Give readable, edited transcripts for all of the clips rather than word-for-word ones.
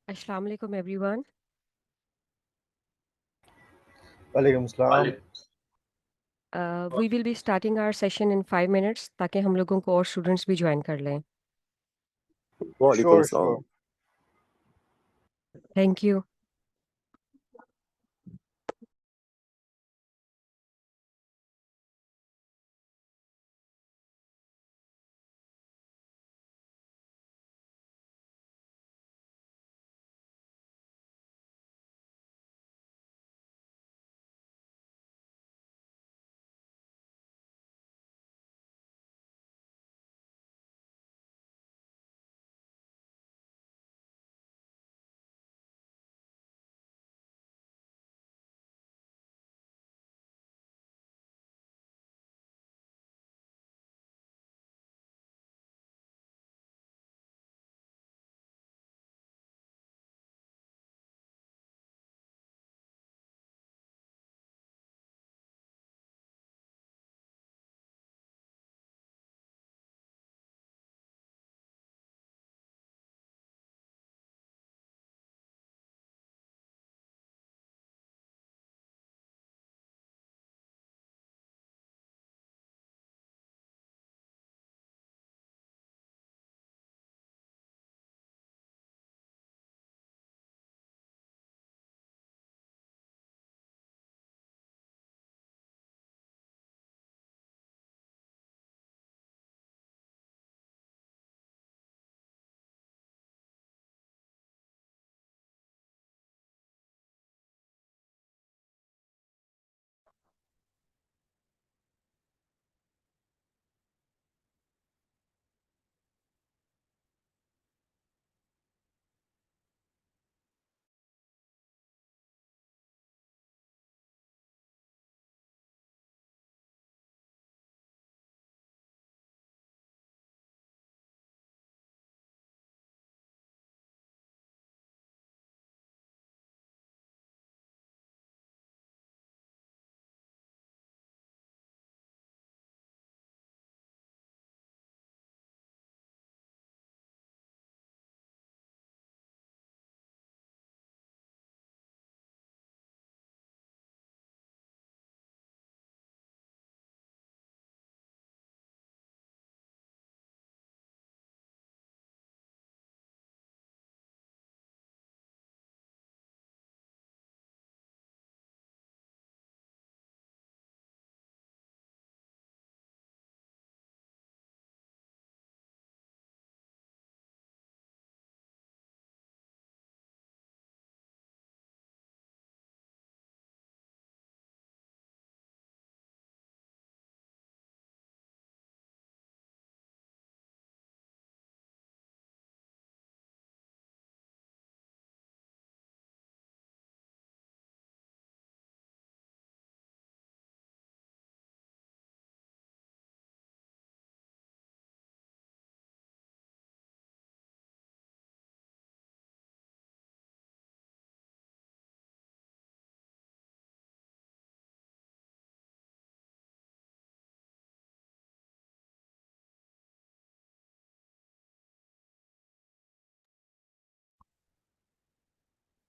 Assalamu alaikum everyone. वालेकुम सलाम। We will be starting our session in 5 minutes ताकि हम लोगों को और स्टूडेंट्स भी ज्वाइन कर लें. वालेकुम श्योर सलाम। Thank you.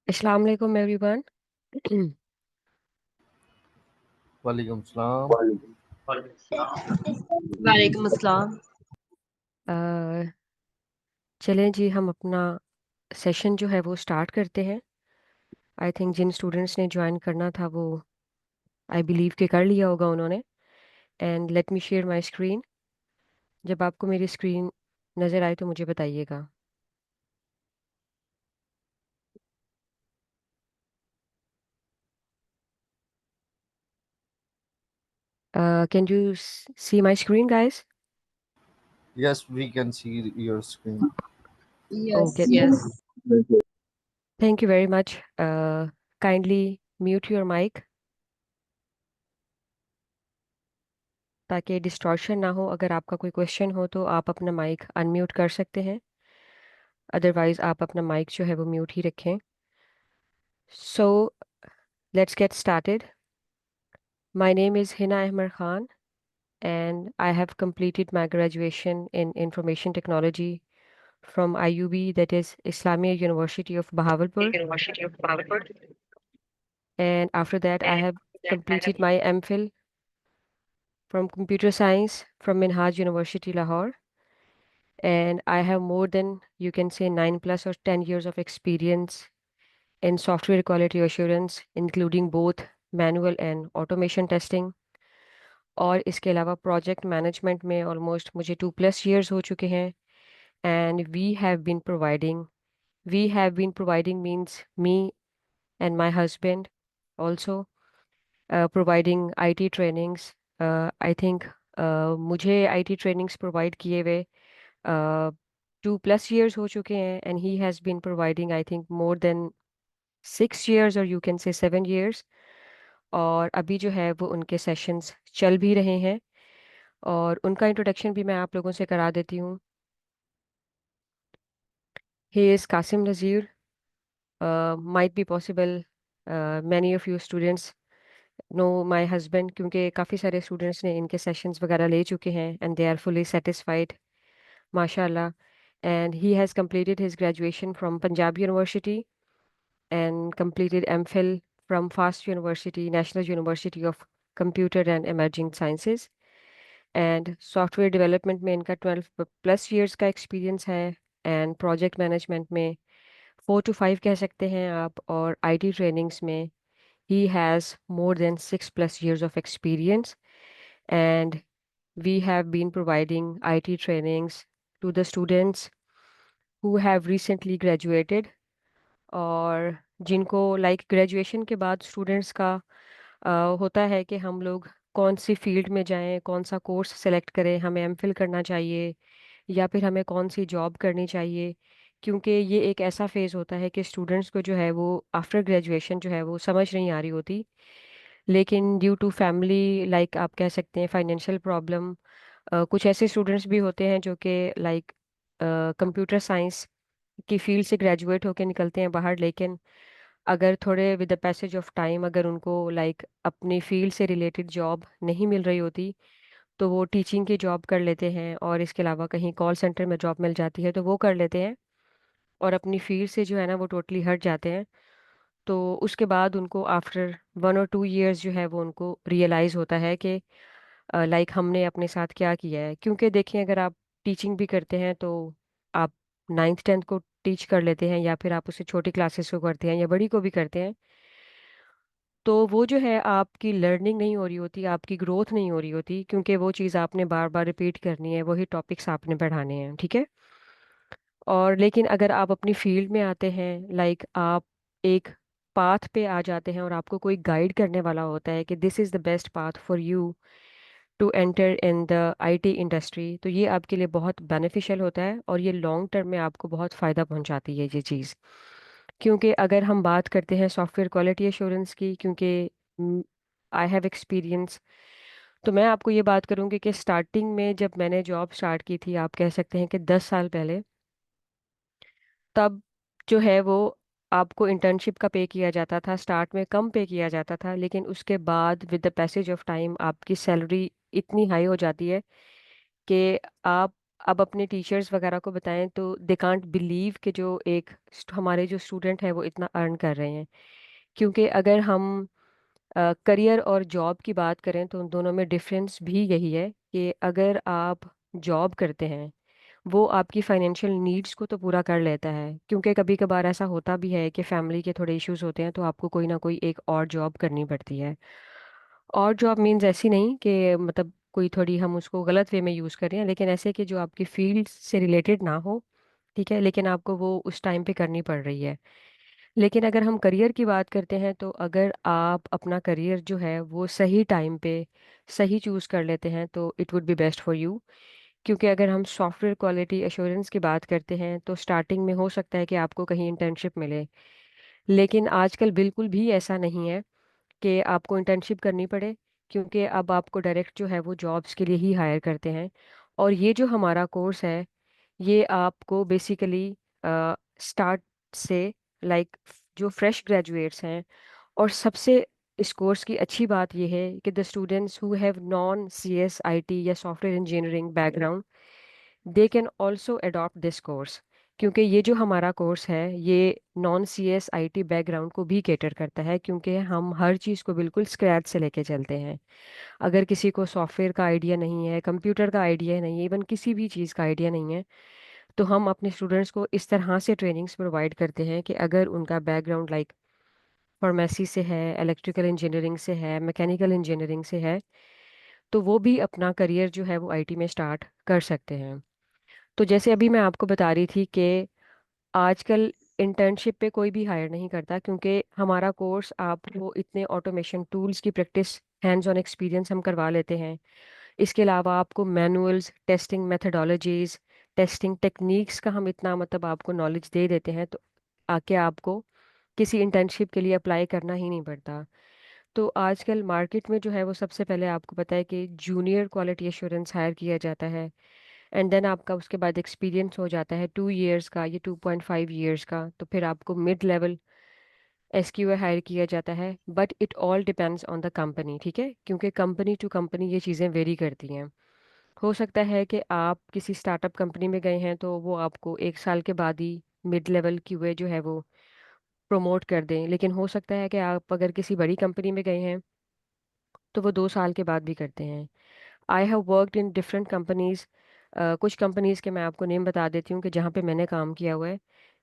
Assalamu alaikum everyone. वालेकुम सलाम। वालेकुम अस्सलाम। चलें जी, हम अपना सेशन जो है वो स्टार्ट करते हैं. आई थिंक जिन स्टूडेंट्स ने ज्वाइन करना था वो आई बिलीव के कर लिया होगा उन्होंने. And let me share my screen. जब आपको मेरी स्क्रीन नज़र आए तो मुझे बताइएगा. Can you see my screen guys? Yes, we can see your screen. Okay. Yes. Thank you very much. Kindly mute your mic ताकि डिस्टॉर्शन ना हो. अगर आपका कोई क्वेश्चन हो तो आप अपना माइक अनम्यूट कर सकते हैं. अदरवाइज आप अपना माइक जो है वो म्यूट ही रखें. So let's get started. My name is Hina Ahmed Khan and I have completed my graduation in information technology from IUB, that is Islamia University of Bahawalpur. And after that, I have completed my MPhil from Computer Science from Minhaj University, Lahore. And I have more than, you can say, 9 plus or 10 years of experience in software quality assurance, including both manual and automation testing. और इसके अलावा project management में almost मुझे 2 plus years हो चुके हैं. And we have been providing means me and my husband also providing IT trainings. I think मुझे IT trainings provide किए हुए 2 plus years हो चुके हैं, and he has been providing I think more than 6 years or you can say 7 years. और अभी जो है वो उनके सेशंस चल भी रहे हैं, और उनका इंट्रोडक्शन भी मैं आप लोगों से करा देती हूँ. He is Qasim Nazir. Might be possible many of you students know my husband, क्योंकि काफ़ी सारे स्टूडेंट्स ने इनके सेशंस वगैरह ले चुके हैं and they are fully satisfied माशाल्लाह. And he has completed his graduation from Punjab University and completed MPhil from FAST University, National University of Computer and Emerging Sciences. And software development में इनका 12 plus years का experience है, and project management में 4 to 5 कह सकते हैं आप, और IT ट्रेनिंग्स में he has more than 6 plus years of experience. And we have been providing IT trainings to the students who have recently graduated, और जिनको लाइक ग्रेजुएशन के बाद स्टूडेंट्स का होता है कि हम लोग कौन सी फील्ड में जाएं, कौन सा कोर्स सेलेक्ट करें, हमें एमफिल करना चाहिए या फिर हमें कौन सी जॉब करनी चाहिए. क्योंकि ये एक ऐसा फेज़ होता है कि स्टूडेंट्स को जो है वो आफ्टर ग्रेजुएशन जो है वो समझ नहीं आ रही होती, लेकिन ड्यू टू फैमिली लाइक आप कह सकते हैं फाइनेंशियल प्रॉब्लम, कुछ ऐसे स्टूडेंट्स भी होते हैं जो कि लाइक कंप्यूटर साइंस की फील्ड से ग्रेजुएट होकर निकलते हैं बाहर, लेकिन अगर थोड़े with the passage of time अगर उनको लाइक अपनी फील्ड से रिलेटेड जॉब नहीं मिल रही होती, तो वो टीचिंग की जॉब कर लेते हैं, और इसके अलावा कहीं कॉल सेंटर में जॉब मिल जाती है तो वो कर लेते हैं, और अपनी फील्ड से जो है ना वो टोटली हट जाते हैं. तो उसके बाद उनको आफ्टर 1 or 2 years जो है वो उनको रियलाइज़ होता है कि लाइक हमने अपने साथ क्या किया है. क्योंकि देखिए, अगर आप टीचिंग भी करते हैं तो आप 9th 10th को टीच कर लेते हैं, या फिर आप उसे छोटी क्लासेस को करते हैं या बड़ी को भी करते हैं, तो वो जो है आपकी लर्निंग नहीं हो रही होती, आपकी ग्रोथ नहीं हो रही होती, क्योंकि वो चीज़ आपने बार बार रिपीट करनी है, वही टॉपिक्स आपने पढ़ाने हैं. ठीक है. और लेकिन अगर आप अपनी फील्ड में आते हैं, लाइक आप एक पाथ पे आ जाते हैं और आपको कोई गाइड करने वाला होता है कि this is the best path for you to enter in the IT industry, तो ये आपके लिए बहुत बेनिफिशियल होता है, और ये लॉन्ग टर्म में आपको बहुत फ़ायदा पहुंचाती है ये चीज़. क्योंकि अगर हम बात करते हैं सॉफ्टवेयर क्वालिटी एश्योरेंस की, क्योंकि आई हैव एक्सपीरियंस, तो मैं आपको ये बात करूँगी कि स्टार्टिंग में जब मैंने जॉब स्टार्ट की थी, आप कह सकते हैं कि 10 साल पहले, तब जो है वो आपको इंटर्नशिप का पे किया जाता था. स्टार्ट में कम पे किया जाता था, लेकिन उसके बाद with the passage of time आपकी सैलरी इतनी हाई हो जाती है कि आप अब अपने टीचर्स वगैरह को बताएं तो दे कांट बिलीव कि जो एक हमारे जो स्टूडेंट है वो इतना अर्न कर रहे हैं. क्योंकि अगर हम करियर और जॉब की बात करें तो उन दोनों में डिफरेंस भी यही है कि अगर आप जॉब करते हैं, वो आपकी फाइनेंशियल नीड्स को तो पूरा कर लेता है, क्योंकि कभी कभार ऐसा होता भी है कि फैमिली के थोड़े इश्यूज होते हैं, तो आपको कोई ना कोई एक और जॉब करनी पड़ती है. और जॉब मीन्स ऐसी नहीं कि मतलब कोई थोड़ी हम उसको गलत वे में यूज़ कर रहे हैं, लेकिन ऐसे कि जो आपकी फील्ड से रिलेटेड ना हो. ठीक है, लेकिन आपको वो उस टाइम पे करनी पड़ रही है. लेकिन अगर हम करियर की बात करते हैं, तो अगर आप अपना करियर जो है वो सही टाइम पे सही चूज़ कर लेते हैं तो it would B best for you. क्योंकि अगर हम सॉफ्टवेयर क्वालिटी एश्योरेंस की बात करते हैं तो स्टार्टिंग में हो सकता है कि आपको कहीं इंटर्नशिप मिले, लेकिन आजकल बिल्कुल भी ऐसा नहीं है कि आपको इंटर्नशिप करनी पड़े, क्योंकि अब आपको डायरेक्ट जो है वो जॉब्स के लिए ही हायर करते हैं. और ये जो हमारा कोर्स है, ये आपको बेसिकली स्टार्ट से लाइक जो फ्रेश ग्रेजुएट्स हैं, और सबसे इस कोर्स की अच्छी बात यह है कि the students who have non CS IT या software engineering background, they can also adopt this course. क्योंकि ये जो हमारा कोर्स है ये non C S I T background को भी कैटर करता है, क्योंकि हम हर चीज़ को बिल्कुल स्क्रैच से लेके चलते हैं। अगर किसी को सॉफ्टवेयर का आइडिया नहीं है, कंप्यूटर का आइडिया नहीं है, इवन किसी भी चीज़ का आइडिया नहीं है, तो हम अपने स्टूडेंट्स को इस तरह से ट्रेनिंग्स प्रोवाइड करते हैं कि अगर उनका बैकग्राउंड लाइक फार्मेसी से है, इलेक्ट्रिकल इंजीनियरिंग से है, मैकेनिकल इंजीनियरिंग से है, तो वो भी अपना करियर जो है वो आईटी में स्टार्ट कर सकते हैं। तो जैसे अभी मैं आपको बता रही थी कि आजकल इंटर्नशिप पे कोई भी हायर नहीं करता, क्योंकि हमारा कोर्स आपको इतने ऑटोमेशन टूल्स की प्रैक्टिस, हैंड्स ऑन एक्सपीरियंस हम करवा लेते हैं। इसके अलावा आपको manuals, testing methodologies, testing techniques का हम इतना मतलब आपको नॉलेज दे देते हैं, तो आके आपको किसी इंटर्नशिप के लिए अप्लाई करना ही नहीं पड़ता। तो आजकल मार्केट में जो है वो सबसे पहले आपको पता है कि जूनियर क्वालिटी एश्योरेंस हायर किया जाता है, एंड देन आपका उसके बाद एक्सपीरियंस हो जाता है 2 ईयर्स का या 2.5 ईयर्स का, तो फिर आपको मिड लेवल एसक्यूए हायर किया जाता है। But it all depends on the company, ठीक है, क्योंकि कंपनी टू कंपनी ये चीज़ें वेरी करती हैं। हो सकता है कि आप किसी स्टार्टअप कंपनी में गए हैं तो वो आपको 1 साल के बाद ही मिड लेवल क्यूए जो है वो प्रमोट कर दें, लेकिन हो सकता है कि आप अगर किसी बड़ी कंपनी में गए हैं तो वो 2 साल के बाद भी करते हैं। I have worked in different companies. कुछ कंपनीज़ के मैं आपको नेम बता देती हूँ कि जहाँ पे मैंने काम किया हुआ है।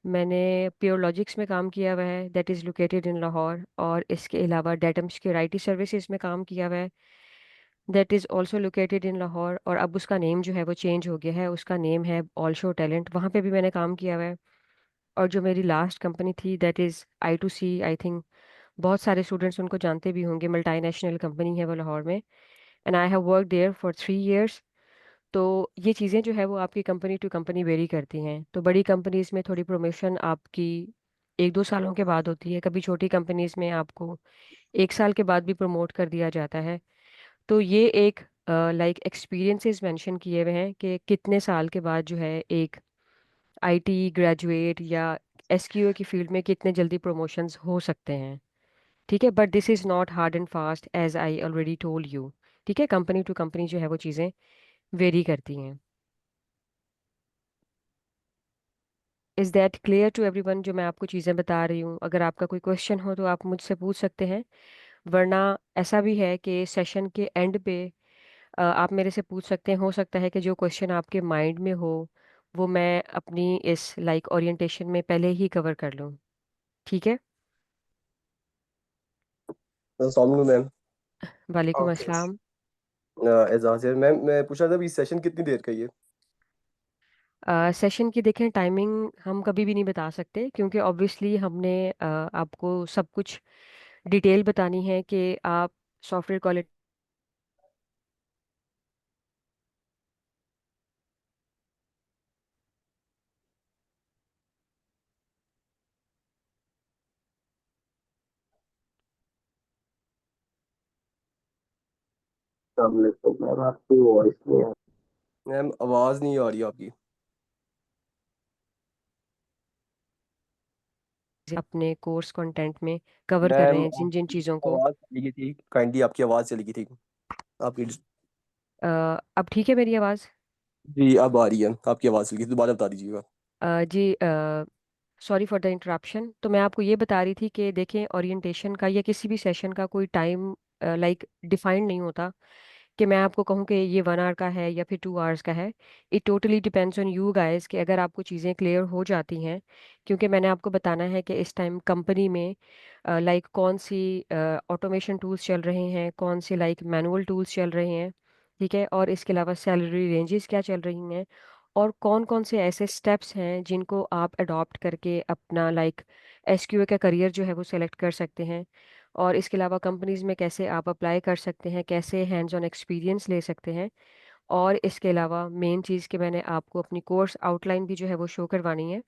मैंने प्योर लॉजिक्स में काम किया हुआ है, that is located in Lahore, और इसके अलावा डेटम सिक्योरिटी सर्विसेज में काम किया हुआ है, that is also located in Lahore, और अब उसका नेम जो है वो चेंज हो गया है, उसका नेम है ऑल शो टैलेंट, वहाँ पे भी मैंने काम किया हुआ है। और जो मेरी लास्ट कंपनी थी that is I2C, I think बहुत सारे स्टूडेंट्स उनको जानते भी होंगे, मल्टीनेशनल कंपनी है वो लाहौर में, and I have work there for 3 years. तो ये चीज़ें जो है वो आपकी कंपनी टू कंपनी वेरी करती हैं। तो बड़ी कंपनीज में थोड़ी प्रमोशन आपकी 1-2 सालों के बाद होती है, कभी छोटी कंपनीज में आपको 1 साल के बाद भी प्रमोट कर दिया जाता है। तो ये एक लाइक एक्सपीरियंसेस मेंशन किए हुए हैं कि कितने साल के बाद जो है एक आईटी ग्रेजुएट या एसक्यूए की फील्ड में कितने जल्दी प्रमोशंस हो सकते हैं। ठीक है, but this is not hard and fast as I already told you. ठीक है, कंपनी टू कंपनी जो है वो चीज़ें वेरी करती हैं। Is that clear to everyone जो मैं आपको चीज़ें बता रही हूँ? अगर आपका कोई क्वेश्चन हो तो आप मुझसे पूछ सकते हैं, वरना ऐसा भी है कि सेशन के एंड पे आप मेरे से पूछ सकते हैं। हो सकता है कि जो क्वेश्चन आपके माइंड में हो वो मैं अपनी इस लाइक ओरिएंटेशन में पहले ही कवर कर लूँ। ठीक है। अस्सलाम वालेकुम मैम। वालेकुम अस्सलाम। एजाज है मैम, मैं पूछ रहा था अभी सेशन कितनी देर का ही है? सेशन की देखें टाइमिंग हम कभी भी नहीं बता सकते, क्योंकि ऑब्वियसली हमने आपको सब कुछ डिटेल बतानी है कि आप सॉफ्टवेयर क्वालिटी अस्सलाम वालेकुम मैम, आपकी वॉइस नहीं आ मैम, आवाज़ नहीं आ रही आपकी। अपने कोर्स कंटेंट में कवर कर रहे मैम हैं जिन जिन आपकी चीज़ों को। आवाज़ चली गई थी, काइंडली आपकी आवाज़ चली गई थी आपकी। अ, अब ठीक है मेरी आवाज़? जी अब आ रही है, आपकी आवाज़ चली गई थी, दोबारा बता दीजिएगा। जी, सॉरी फॉर द इंटरप्शन। तो मैं आपको ये बता रही थी कि देखें, ओरिएंटेशन का या किसी भी सेशन का कोई टाइम लाइक डिफाइंड नहीं होता कि मैं आपको कहूँ कि ये 1 आवर का है या फिर 2 आवर्स का है। It totally depends on you guys कि अगर आपको चीज़ें क्लियर हो जाती हैं, क्योंकि मैंने आपको बताना है कि इस टाइम कंपनी में लाइक कौन सी ऑटोमेशन टूल्स चल रहे हैं, कौन से लाइक मैनुअल टूल्स चल रहे हैं, ठीक है, और इसके अलावा सैलरी रेंजेस क्या चल रही हैं, और कौन कौन से ऐसे स्टेप्स हैं जिनको आप अडॉप्ट करके अपना लाइक एसक्यूए का करियर जो है वो सेलेक्ट कर सकते हैं, और इसके अलावा कंपनीज में कैसे आप अप्लाई कर सकते हैं, कैसे हैंड्स ऑन एक्सपीरियंस ले सकते हैं। और इसके अलावा मेन चीज़ कि मैंने आपको अपनी कोर्स आउटलाइन भी जो है वो शो करवानी है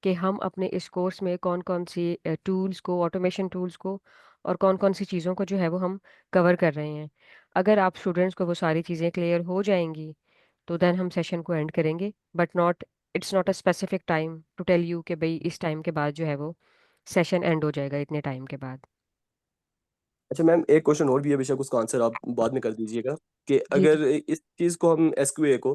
कि हम अपने इस कोर्स में कौन कौन सी टूल्स को, ऑटोमेशन टूल्स को, और कौन कौन सी चीज़ों को जो है वो हम कवर कर रहे हैं। अगर आप स्टूडेंट्स को वो सारी चीज़ें क्लियर हो जाएंगी तो देन हम सेशन को एंड करेंगे, but not, it's not a specific time to tell you कि भाई इस टाइम के बाद जो है वो सेशन एंड हो जाएगा इतने टाइम के बाद। अच्छा मैम, एक क्वेश्चन और भी है, बेशक उसका आंसर आप बाद में कर दीजिएगा, कि जी जी। अगर इस चीज़ को हम एसक्यूए को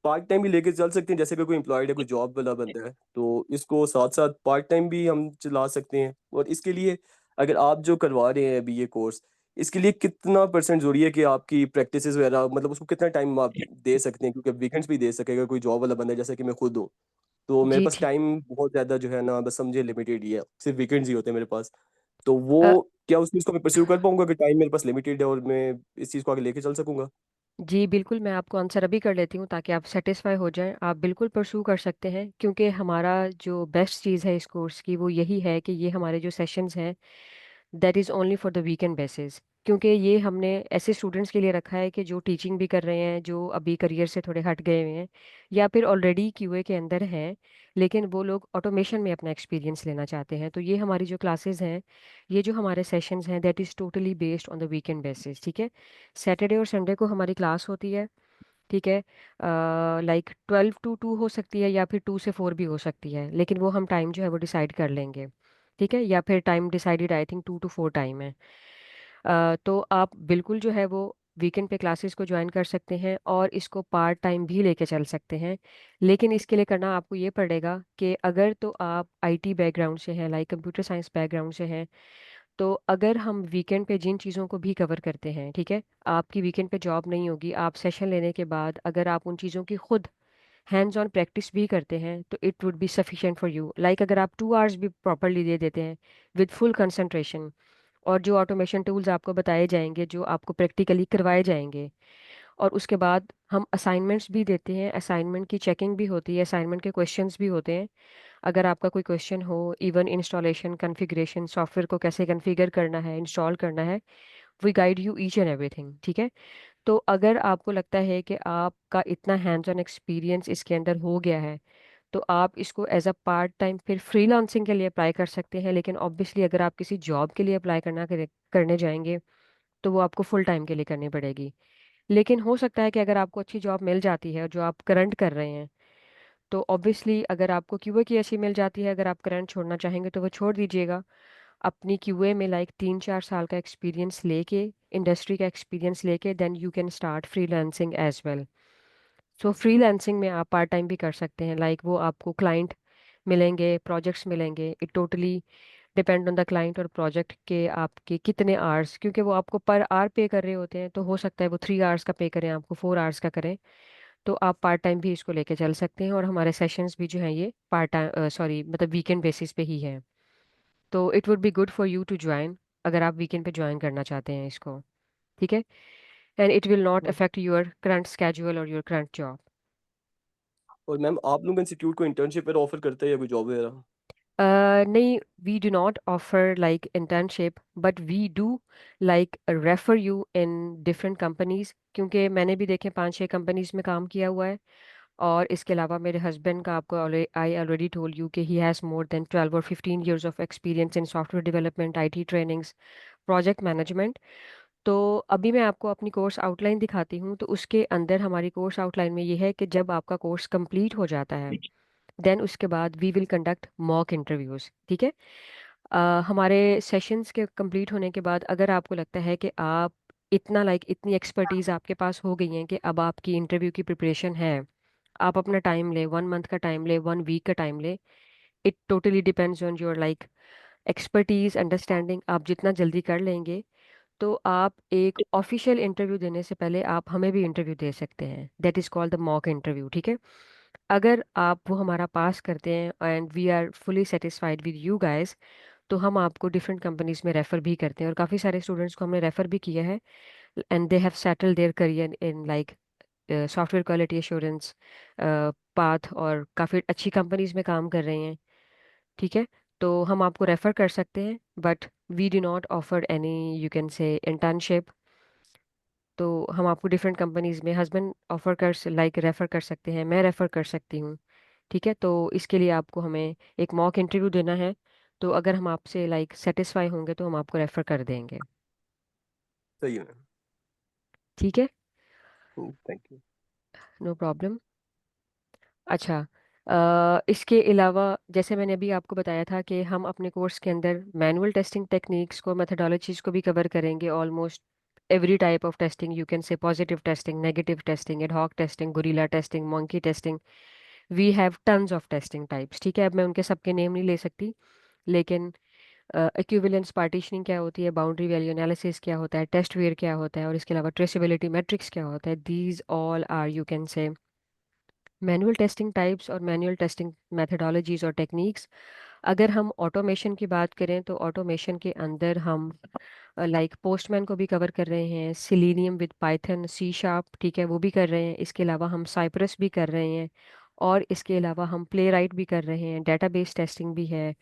पार्ट टाइम भी लेके चल सकते हैं, जैसे कि कोई एम्प्लॉयड है, कोई जॉब वाला बंदा है, तो इसको साथ साथ पार्ट टाइम भी हम चला सकते हैं। और इसके लिए अगर आप जो करवा रहे हैं अभी ये कोर्स, इसके लिए कितना परसेंट जरूरी है कि आपकी प्रैक्टिसेस वगैरह, मतलब उसको कितना टाइम आप दे सकते हैं, क्योंकि वीकेंड्स भी दे सकेगा कोई जॉब वाला बंदा है, जैसे कि मैं खुद हूँ, तो मेरे जी पास ठीक। टाइम बहुत ज़्यादा जो है ना, बस समझे लिमिटेड ही है, सिर्फ वीकेंड्स ही होते हैं मेरे पास। तो वो अ, क्या उस चीज़ को मैं परस्यू कर पाऊंगा कि टाइम मेरे पास लिमिटेड है और मैं इस चीज़ को आगे लेके चल सकूंगा? जी बिल्कुल, मैं आपको आंसर अभी कर लेती हूँ ताकि आप सेटिस्फाई हो जाएं। आप बिल्कुल परसू कर सकते हैं, क्योंकि हमारा जो बेस्ट चीज़ है इस कोर्स की वो यही है कि ये हमारे जो सेशंस हैं that is only for the weekend basis. क्योंकि ये हमने ऐसे स्टूडेंट्स के लिए रखा है कि जो टीचिंग भी कर रहे हैं, जो अभी करियर से थोड़े हट गए हुए हैं, या फिर ऑलरेडी क्यूए के अंदर हैं, लेकिन वो लोग ऑटोमेशन में अपना एक्सपीरियंस लेना चाहते हैं। तो ये हमारी जो क्लासेस हैं, ये जो हमारे सेशंस हैं, that is totally based on the weekend basis. ठीक है, सैटरडे और संडे को हमारी क्लास होती है। ठीक है, लाइक 12 to 2 हो सकती है, या फिर 2 से 4 भी हो सकती है, लेकिन वो हम टाइम जो है वो डिसाइड कर लेंगे। ठीक है, या फिर time decided I think 2 to 4 time है। तो आप बिल्कुल जो है वो वीकेंड पे क्लासेस को ज्वाइन कर सकते हैं और इसको पार्ट टाइम भी लेके चल सकते हैं। लेकिन इसके लिए करना आपको ये पड़ेगा कि अगर तो आप आईटी बैकग्राउंड से हैं, लाइक कंप्यूटर साइंस बैकग्राउंड से हैं, तो अगर हम वीकेंड पे जिन चीज़ों को भी कवर करते हैं, ठीक है, आपकी वीकेंड पे जॉब नहीं होगी, आप सेशन लेने के बाद अगर आप उन चीज़ों की खुद हैंड्स ऑन प्रैक्टिस भी करते हैं तो it would be sufficient for you. Like अगर आप 2 आवर्स भी प्रॉपरली दे देते हैं विद फुल कंसंट्रेशन, और जो ऑटोमेशन टूल्स आपको बताए जाएंगे, जो आपको प्रैक्टिकली करवाए जाएंगे, और उसके बाद हम असाइनमेंट्स भी देते हैं, असाइनमेंट की चेकिंग भी होती है, असाइनमेंट के क्वेश्चंस भी होते हैं। अगर आपका कोई क्वेश्चन हो, इवन इंस्टॉलेशन कॉन्फ़िगरेशन, सॉफ्टवेयर को कैसे कॉन्फ़िगर करना है, इंस्टॉल करना है, we guide you each and everything. ठीक है, तो अगर आपको लगता है कि आपका इतना हैंड्स ऑन एक्सपीरियंस इसके अंदर हो गया है, तो आप इसको एज अ पार्ट टाइम फिर फ्रीलांसिंग के लिए अप्लाई कर सकते हैं। लेकिन ऑब्वियसली अगर आप किसी जॉब के लिए अप्लाई करने जाएंगे, तो वो आपको फुल टाइम के लिए करनी पड़ेगी। लेकिन हो सकता है कि अगर आपको अच्छी जॉब मिल जाती है जो आप करंट कर रहे हैं, तो ऑब्वियसली अगर आपको क्यूए की ऐसी मिल जाती है, अगर आप करंट छोड़ना चाहेंगे तो वो छोड़ दीजिएगा। अपनी क्यूए में लाइक 3-4 साल का एक्सपीरियंस लेके, इंडस्ट्री का एक्सपीरियंस लेके, then you can start freelancing as well. So freelancing में आप पार्ट टाइम भी कर सकते हैं, लाइक वो आपको क्लाइंट मिलेंगे, प्रोजेक्ट्स मिलेंगे, it totally depend on the client और प्रोजेक्ट के आपके कितने आवर्स, क्योंकि वो आपको पर आवर पे कर रहे होते हैं, तो हो सकता है वो 3 आवर्स का पे करें, आपको 4 आवर्स का करें। तो आप पार्ट टाइम भी इसको लेके चल सकते हैं, और हमारे सेशंस भी जो हैं ये पार्ट टाइम, सॉरी, मतलब वीकेंड बेसिस पे ही है। तो it would be good for you to join, अगर आप वीकेंड पे ज्वाइन करना चाहते हैं इसको। ठीक है, and it will not affect your current schedule और योर करंट जॉब। और मैम आप लोग इंस्टीट्यूट को इंटर्नशिप वगैरह ऑफर करते हैं या कोई जॉब वगैरह? नहीं, we do not offer like internship, but we do like refer you in different companies, क्योंकि मैंने भी देखे 5-6 कंपनीज में काम किया हुआ है। और इसके अलावा मेरे हस्बैंड का, आपको आई ऑलरेडी टोल्ड यू कि he has more than 12 or 15 years of experience in software development, IT trainings, project management. तो अभी मैं आपको अपनी कोर्स आउटलाइन दिखाती हूँ। तो उसके अंदर हमारी कोर्स आउटलाइन में ये है कि जब आपका कोर्स कंप्लीट हो जाता है, देन उसके बाद we will conduct mock interviews. ठीक है, हमारे सेशंस के कंप्लीट होने के बाद अगर आपको लगता है कि आप इतना लाइक इतनी एक्सपर्टीज आपके पास हो गई है कि अब आपकी इंटरव्यू की प्रिपरेशन है, आप अपना टाइम ले, 1 मंथ का टाइम ले, 1 वीक का टाइम ले, it totally depends on your like expertise, understanding. आप जितना जल्दी कर लेंगे, तो आप एक ऑफिशियल इंटरव्यू देने से पहले आप हमें भी इंटरव्यू दे सकते हैं, that is called the mock interview. ठीक है, अगर आप वो हमारा पास करते हैं and we are fully satisfied with you guys, तो हम आपको डिफरेंट कंपनीज में रेफ़र भी करते हैं, और काफ़ी सारे स्टूडेंट्स को हमने रेफ़र भी किया है, and they have settle their career in like software quality assurance path, और काफ़ी अच्छी कंपनीज में काम कर रहे हैं। ठीक है, तो हम आपको रेफ़र कर सकते हैं, but we do not offer any, you can say, internship. तो हम आपको डिफरेंट कंपनीज में, हस्बैंड ऑफर कर लाइक रेफ़र कर सकते हैं, मैं रेफ़र कर सकती हूँ। ठीक है, तो इसके लिए आपको हमें एक मॉक इंटरव्यू देना है। तो अगर हम आपसे लाइक सेटिस्फाई होंगे तो हम आपको रेफ़र कर देंगे। सही है मैम। ठीक है, थैंक यू। No problem. अच्छा, इसके अलावा जैसे मैंने अभी आपको बताया था कि हम अपने कोर्स के अंदर मैनुअल टेस्टिंग टेक्निक्स को, मेथडोलॉजीज को भी कवर करेंगे almost every type of testing. You can say positive testing, negative testing, ad hoc testing, gorilla testing, monkey testing. We have tons of testing types. ठीक है, अब मैं उनके सबके नेम नहीं ले सकती, लेकिन इक्विवेलेंस पार्टीशनिंग क्या होती है, बाउंड्री वैल्यू एनालिसिस क्या होता है, टेस्ट वेयर क्या होता है, और इसके अलावा ट्रेसेबिलिटी मैट्रिक्स क्या होता है, these all are you can say manual testing types और मैनुअल टेस्टिंग मेथडोलॉजीज और टेक्निक्स। अगर हम ऑटोमेशन की बात करें तो ऑटोमेशन के अंदर हम लाइक पोस्टमैन को भी कवर कर रहे हैं, Selenium with Python, C sharp, ठीक है, वो भी कर रहे हैं। इसके अलावा हम साइप्रस भी कर रहे हैं, और इसके अलावा हम प्ले राइट भी कर रहे हैं, डेटाबेस टेस्टिंग भी है,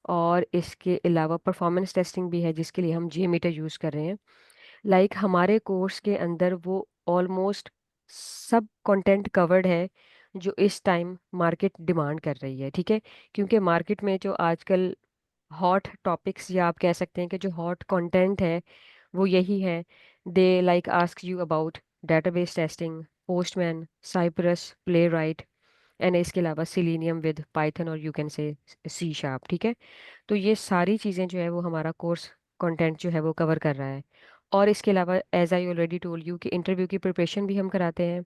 और इसके अलावा परफॉर्मेंस टेस्टिंग भी है जिसके लिए हम JMeter यूज़ कर रहे हैं। हमारे कोर्स के अंदर वो ऑलमोस्ट सब कंटेंट कवर्ड है जो इस टाइम मार्केट डिमांड कर रही है, ठीक है। क्योंकि मार्केट में जो आजकल हॉट टॉपिक्स, या आप कह सकते हैं कि जो हॉट कंटेंट है, वो यही है। They like ask you about database testing, Postman, Cypress, Playwright, and इसके अलावा सिलेनियम विद पाइथन, और you can say C sharp, ठीक है। तो ये सारी चीज़ें जो है वो हमारा कोर्स कंटेंट जो है वो कवर कर रहा है। और इसके अलावा as I already told you कि इंटरव्यू की प्रिपरेशन भी हम कराते हैं,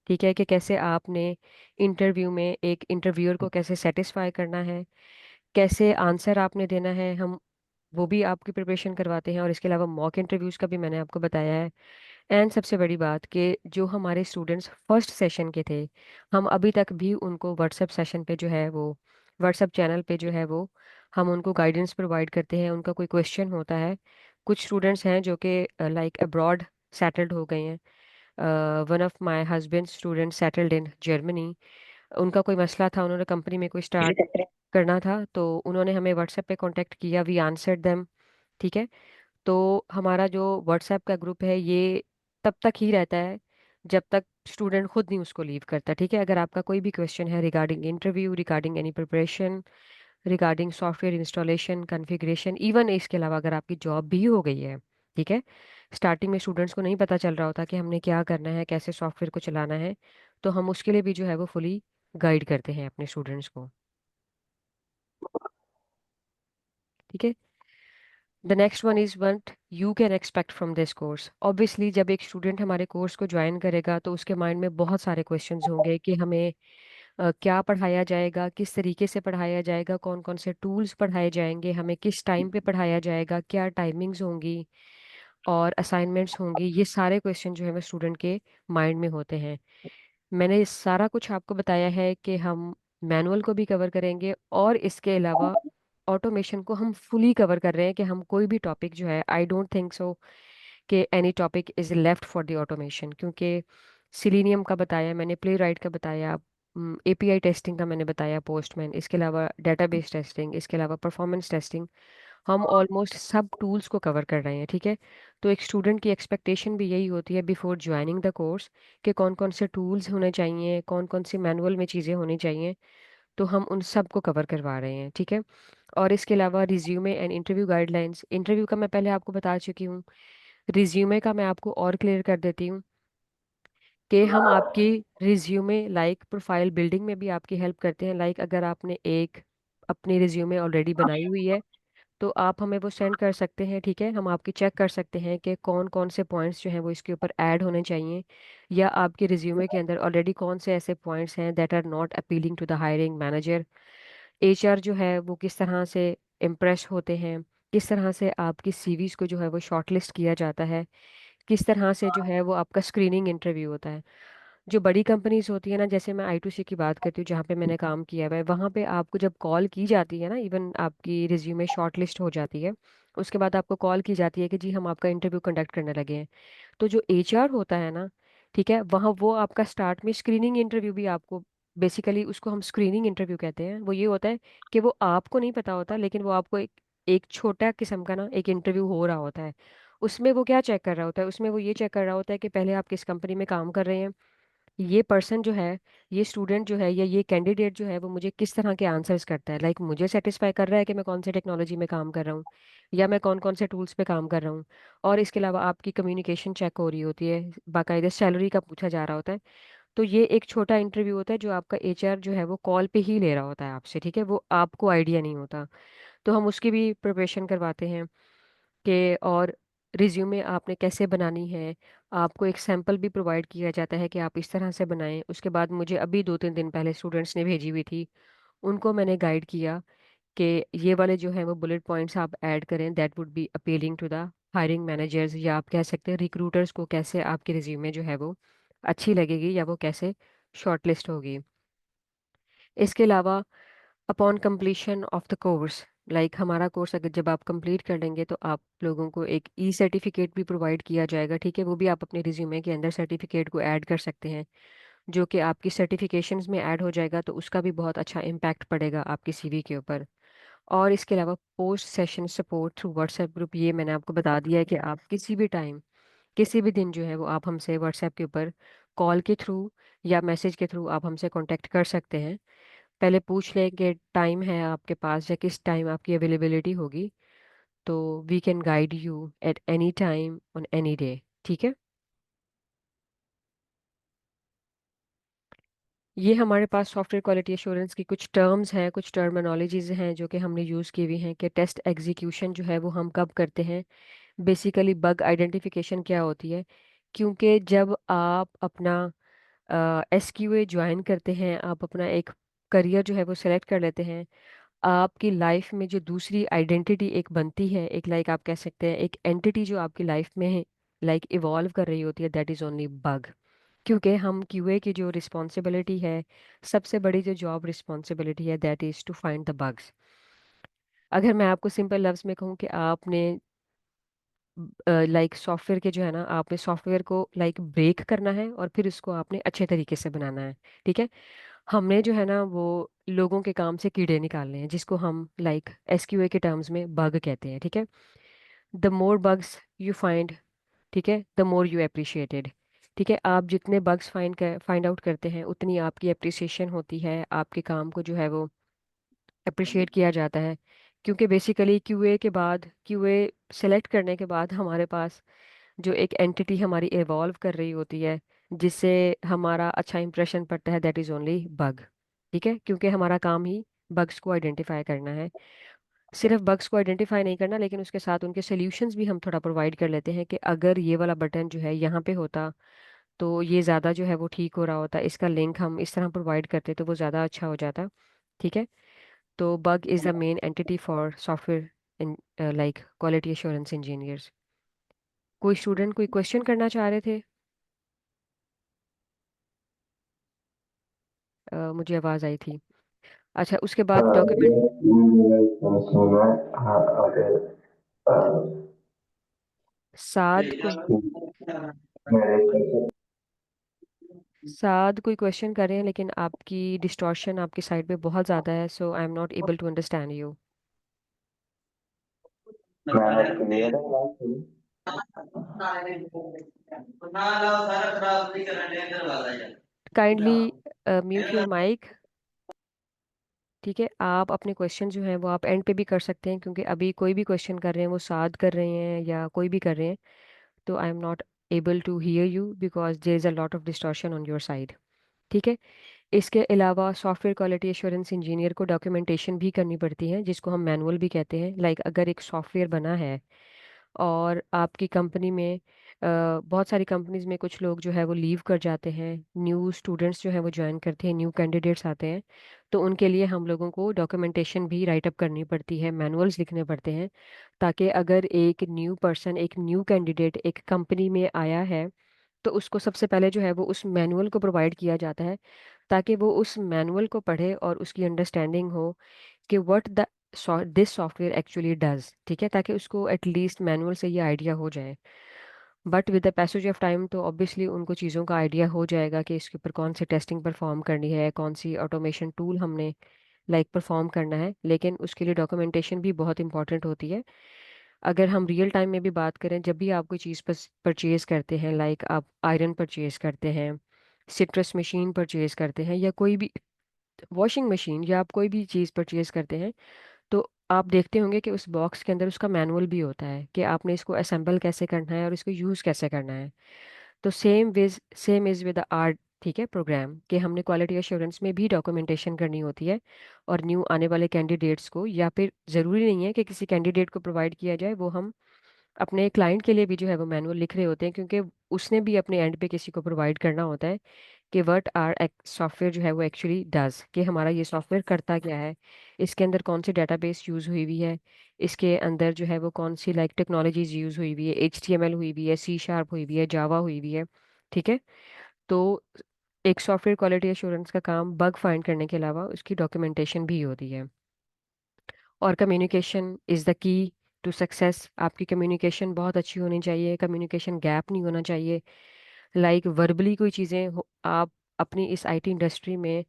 ठीक है, कि कैसे आपने इंटरव्यू में एक इंटरव्यूअर को कैसे सेटिस्फाई करना है, कैसे आंसर आपने देना है, हम वो भी आपकी प्रिपरेशन करवाते हैं। और इसके अलावा मॉक इंटरव्यूज़ का भी मैंने आपको बताया है। एंड सबसे बड़ी बात कि जो हमारे स्टूडेंट्स फर्स्ट सेशन के थे, हम अभी तक भी उनको व्हाट्सएप सेशन पे जो है वो, व्हाट्सएप चैनल पे जो है वो, हम उनको गाइडेंस प्रोवाइड करते हैं। उनका कोई क्वेश्चन होता है, कुछ स्टूडेंट्स हैं जो कि लाइक अब्रॉड सेटल्ड हो गए हैं। One of my husband student settled in Germany. उनका कोई मसला था, उन्होंने कंपनी में कोई स्टार्ट करना था, तो उन्होंने हमें व्हाट्सएप पे कांटेक्ट किया, वी आंसर्ड देम, ठीक है। तो हमारा जो व्हाट्सएप का ग्रुप है ये तब तक ही रहता है जब तक स्टूडेंट खुद नहीं उसको लीव करता, ठीक है। अगर आपका कोई भी क्वेश्चन है regarding interview, regarding any preparation, regarding software installation, configuration, even इसके अलावा अगर आपकी जॉब भी हो गई है, ठीक है, स्टार्टिंग में स्टूडेंट्स को नहीं पता चल रहा होता कि हमने क्या करना है, कैसे सॉफ्टवेयर को चलाना है, तो हम उसके लिए भी जो है वो फुली गाइड करते हैं अपने स्टूडेंट्स को, ठीक है। The next one is what you can expect from this course. Obviously जब एक स्टूडेंट हमारे कोर्स को ज्वाइन करेगा तो उसके माइंड में बहुत सारे क्वेश्चंस होंगे कि हमें क्या पढ़ाया जाएगा, किस तरीके से पढ़ाया जाएगा, कौन कौन से टूल्स पढ़ाए जाएंगे, हमें किस टाइम पे पढ़ाया जाएगा, क्या टाइमिंग्स होंगी, और असाइनमेंट्स होंगी। ये सारे क्वेश्चन जो है वो स्टूडेंट के माइंड में होते हैं। मैंने सारा कुछ आपको बताया है कि हम मैनुअल को भी कवर करेंगे, और इसके अलावा ऑटोमेशन को हम फुली कवर कर रहे हैं कि हम कोई भी टॉपिक जो है, आई डोंट थिंक सो कि any topic is left for the automation. क्योंकि सिलीनियम का बताया मैंने, प्ले राइट का बताया, API टेस्टिंग का मैंने बताया, पोस्टमैन, इसके अलावा डेटाबेस टेस्टिंग, इसके अलावा परफॉर्मेंस टेस्टिंग, हम ऑलमोस्ट सब टूल्स को कवर कर रहे हैं, ठीक है। तो एक स्टूडेंट की एक्सपेक्टेशन भी यही होती है बिफोर ज्वाइनिंग द कोर्स कि कौन कौन से टूल्स होने चाहिए, कौन कौन सी मैनुअल में चीज़ें होनी चाहिए, तो हम उन सब को कवर करवा रहे हैं, ठीक है। और इसके अलावा resume and interview guidelines, interview का मैं पहले आपको बता चुकी हूँ, रिज्यूमे का मैं आपको और क्लियर कर देती हूँ कि हम आपकी रिज्यूमे लाइक प्रोफाइल बिल्डिंग में भी आपकी हेल्प करते हैं। लाइक अगर आपने एक अपनी रिज्यूमे ऑलरेडी बनाई हुई है तो आप हमें वो सेंड कर सकते हैं, ठीक है। हम आपकी चेक कर सकते हैं कि कौन कौन से पॉइंट्स जो हैं वो इसके ऊपर ऐड होने चाहिए, या आपके रिज्यूमे के अंदर ऑलरेडी कौन से ऐसे पॉइंट्स हैं that are not appealing to the hiring manager. HR जो है वो किस तरह से इम्प्रेस होते हैं, किस तरह से आपकी CVs को जो है वो शॉर्टलिस्ट किया जाता है, किस तरह से जो है वो आपका स्क्रीनिंग इंटरव्यू होता है। जो बड़ी कंपनीज होती है ना, जैसे मैं I2C की बात करती हूँ जहाँ पे मैंने काम किया हुआ है, वहाँ पे आपको जब कॉल की जाती है ना, इवन आपकी रिज्यूमे शॉर्टलिस्ट हो जाती है, उसके बाद आपको कॉल की जाती है कि जी हम आपका इंटरव्यू कंडक्ट करने लगे हैं। तो जो HR होता है ना, ठीक है, वहाँ वो आपका स्टार्ट में स्क्रीनिंग इंटरव्यू भी आपको, बेसिकली उसको हम स्क्रीनिंग इंटरव्यू कहते हैं, वो ये होता है कि वो आपको नहीं पता होता, लेकिन वो आपको एक एक छोटा किस्म का ना एक इंटरव्यू हो रहा होता है। उसमें वो क्या चेक कर रहा होता है, उसमें वो ये चेक कर रहा होता है कि पहले आप किस कंपनी में काम कर रहे हैं, ये पर्सन जो है, ये स्टूडेंट जो है, या ये कैंडिडेट जो है वो मुझे किस तरह के आंसर्स करता है, लाइक मुझे सेटिस्फाई कर रहा है कि मैं कौन से टेक्नोलॉजी में काम कर रहा हूँ, या मैं कौन कौन से टूल्स पे काम कर रहा हूँ। और इसके अलावा आपकी कम्युनिकेशन चेक हो रही होती है, बाकायदा सैलरी का पूछा जा रहा होता है। तो ये एक छोटा इंटरव्यू होता है जो आपका HR जो है वो कॉल पे ही ले रहा होता है आपसे, ठीक है, वो आपको आइडिया नहीं होता। तो हम उसकी भी प्रिपरेशन करवाते हैं कि, और रिज्यूमे आपने कैसे बनानी है, आपको एक सैंपल भी प्रोवाइड किया जाता है कि आप इस तरह से बनाएं। उसके बाद मुझे अभी 2-3 दिन पहले स्टूडेंट्स ने भेजी हुई थी, उनको मैंने गाइड किया कि ये वाले जो है वो बुलेट पॉइंट्स आप ऐड करें, that would be appealing to the hiring managers, या आप कह सकते हैं रिक्रूटर्स को, कैसे आपकी रिज्यूमे जो है वो अच्छी लगेगी या वो कैसे शॉर्टलिस्ट होगी। इसके अलावा upon completion of the course, like हमारा कोर्स अगर जब आप कंप्लीट कर लेंगे तो आप लोगों को एक ई सर्टिफिकेट भी प्रोवाइड किया जाएगा, ठीक है। वो भी आप अपने रिज्यूमे के अंदर सर्टिफिकेट को ऐड कर सकते हैं, जो कि आपकी सर्टिफिकेशंस में ऐड हो जाएगा, तो उसका भी बहुत अच्छा इम्पैक्ट पड़ेगा आपकी सीवी के ऊपर। और इसके अलावा post session support through WhatsApp group, ये मैंने आपको बता दिया है कि आप किसी भी टाइम, किसी भी दिन जो है वो आप हमसे व्हाट्सएप के ऊपर कॉल के थ्रू या मैसेज के थ्रू आप हमसे कांटेक्ट कर सकते हैं। पहले पूछ लें कि टाइम है आपके पास या किस टाइम आपकी अवेलेबिलिटी होगी, तो we can guide you at any time on any day, ठीक है। ये हमारे पास सॉफ्टवेयर क्वालिटी एश्योरेंस की कुछ टर्म्स हैं, कुछ टर्मिनोलॉजीज हैं जो कि हमने यूज़ की हुई हैं कि टेस्ट एग्जीक्यूशन जो है वो हम कब करते हैं। बेसिकली बग आइडेंटिफिकेशन क्या होती है, क्योंकि जब आप अपना SQA ज्वाइन करते हैं, आप अपना एक करियर जो है वो सेलेक्ट कर लेते हैं, आपकी लाइफ में जो दूसरी आइडेंटिटी एक बनती है, एक लाइक आप कह सकते हैं एक एंटिटी जो आपकी लाइफ में लाइक इवॉल्व कर रही होती है, दैट इज़ ओनली बग। क्योंकि हम QA की जो रिस्पॉन्सिबिलिटी है, सबसे बड़ी जो जॉब रिस्पॉन्सिबिलिटी है, that is to find the bugs. अगर मैं आपको सिंपल लफ्ज़ में कहूँ कि आपने लाइक सॉफ्टवेयर के जो है ना, आपने सॉफ्टवेयर को लाइक ब्रेक करना है और फिर उसको आपने अच्छे तरीके से बनाना है, ठीक है। हमने जो है ना वो लोगों के काम से कीड़े निकालने हैं, जिसको हम लाइक SQA के टर्म्स में बग कहते हैं, ठीक है। The more bugs you find, ठीक है, द मोर यू अप्रिशिएटेड, ठीक है। आप जितने बग्स फाइंड आउट करते हैं, उतनी आपकी अप्रिसिएशन होती है, आपके काम को जो है वो अप्रिशिएट किया जाता है। क्योंकि बेसिकली QA के बाद, QA सेलेक्ट करने के बाद हमारे पास जो एक एंटिटी हमारी इवॉल्व कर रही होती है, जिससे हमारा अच्छा इंप्रेशन पड़ता है, दैट इज़ ओनली बग, ठीक है। क्योंकि हमारा काम ही बग्स को आइडेंटिफाई करना है। सिर्फ बग्स को आइडेंटिफाई नहीं करना, लेकिन उसके साथ उनके सॉल्यूशंस भी हम थोड़ा प्रोवाइड कर लेते हैं कि अगर ये वाला बटन जो है यहाँ पे होता तो ये ज़्यादा जो है वो ठीक हो रहा होता, इसका लिंक हम इस तरह प्रोवाइड करते तो वो ज़्यादा अच्छा हो जाता, ठीक है। तो bug is the main entity for software in like quality assurance engineers. कोई स्टूडेंट कोई क्वेश्चन करना चाह रहे थे? मुझे आवाज़ आई थी। अच्छा, उसके बाद डॉक्यूमेंट साद कोई साद कोई क्वेश्चन कर रहे हैं, लेकिन आपकी डिस्टॉर्शन आपकी साइड पे बहुत ज़्यादा है, so I am not able to understand you. Kindly mute your mic, ठीक है। आप अपने क्वेश्चन जो हैं वो आप एंड पे भी कर सकते हैं, क्योंकि अभी कोई भी क्वेश्चन कर रहे हैं, वो साद कर रहे हैं या कोई भी कर रहे हैं, तो I am not able to hear you because there is a lot of distortion on your side, ठीक है। इसके अलावा सॉफ्टवेयर क्वालिटी एश्योरेंस इंजीनियर को डॉक्यूमेंटेशन भी करनी पड़ती है, जिसको हम मैनुअल भी कहते हैं। लाइक अगर एक सॉफ्टवेयर बना है और आपकी कंपनी में बहुत सारी कंपनीज में कुछ लोग जो है वो लीव कर जाते हैं, न्यू स्टूडेंट्स जो है वो ज्वाइन करते हैं, न्यू कैंडिडेट्स आते हैं, तो उनके लिए हम लोगों को डॉक्यूमेंटेशन भी राइट अप करनी पड़ती है, मैनुअल्स लिखने पड़ते हैं, ताकि अगर एक न्यू पर्सन, एक न्यू कैंडिडेट एक कंपनी में आया है, तो उसको सबसे पहले जो है वो उस मैनुअल को प्रोवाइड किया जाता है, ताकि वो उस मैनुअल को पढ़े और उसकी अंडरस्टैंडिंग हो कि what the this software actually does, ठीक है, ताकि उसको एटलीस्ट मैनुअल से ये आइडिया हो जाए। But with the passage of time तो ऑब्वियसली उनको चीज़ों का आइडिया हो जाएगा कि इसके ऊपर कौन सी टेस्टिंग परफॉर्म करनी है, कौन सी ऑटोमेशन टूल हमने लाइक परफॉर्म करना है, लेकिन उसके लिए डॉक्यूमेंटेशन भी बहुत इंपॉर्टेंट होती है। अगर हम रियल टाइम में भी बात करें, जब भी आप कोई चीज़ परचेज करते हैं, लाइक आप आयरन परचेज करते हैं, सिट्रस मशीन परचेज करते हैं, या कोई भी वॉशिंग मशीन, या आप कोई भी चीज़ परचेज करते हैं, तो आप देखते होंगे कि उस बॉक्स के अंदर उसका मैनुअल भी होता है कि आपने इसको असेंबल कैसे करना है और इसको यूज़ कैसे करना है। तो सेम इज़ विद आर्ट, ठीक है, प्रोग्राम कि हमने क्वालिटी एश्योरेंस में भी डॉक्यूमेंटेशन करनी होती है, और न्यू आने वाले कैंडिडेट्स को, या फिर ज़रूरी नहीं है कि किसी कैंडिडेट को प्रोवाइड किया जाए, वो हम अपने क्लाइंट के लिए भी जो है वो मैनुअल लिख रहे होते हैं, क्योंकि उसने भी अपने एंड पे किसी को प्रोवाइड करना होता है कि व्हाट आर सॉफ्टवेयर जो है वो एक्चुअली डज, कि हमारा ये सॉफ्टवेयर करता क्या है, इसके अंदर कौन सी डेटाबेस यूज़ हुई हुई है, इसके अंदर जो है वो कौन सी लाइक टेक्नोलॉजीज यूज़ हुई हुई है, HTML हुई हुई है, C# हुई हुई है, जावा हुई हुई है। ठीक है। तो एक सॉफ्टवेयर क्वालिटी एश्योरेंस का काम बग फाइंड करने के अलावा उसकी डॉक्यूमेंटेशन भी होती है। और communication is the key to success. आपकी कम्युनिकेशन बहुत अच्छी होनी चाहिए, कम्युनिकेशन गैप नहीं होना चाहिए। लाइक वर्बली कोई चीज़ें आप अपनी इस IT इंडस्ट्री में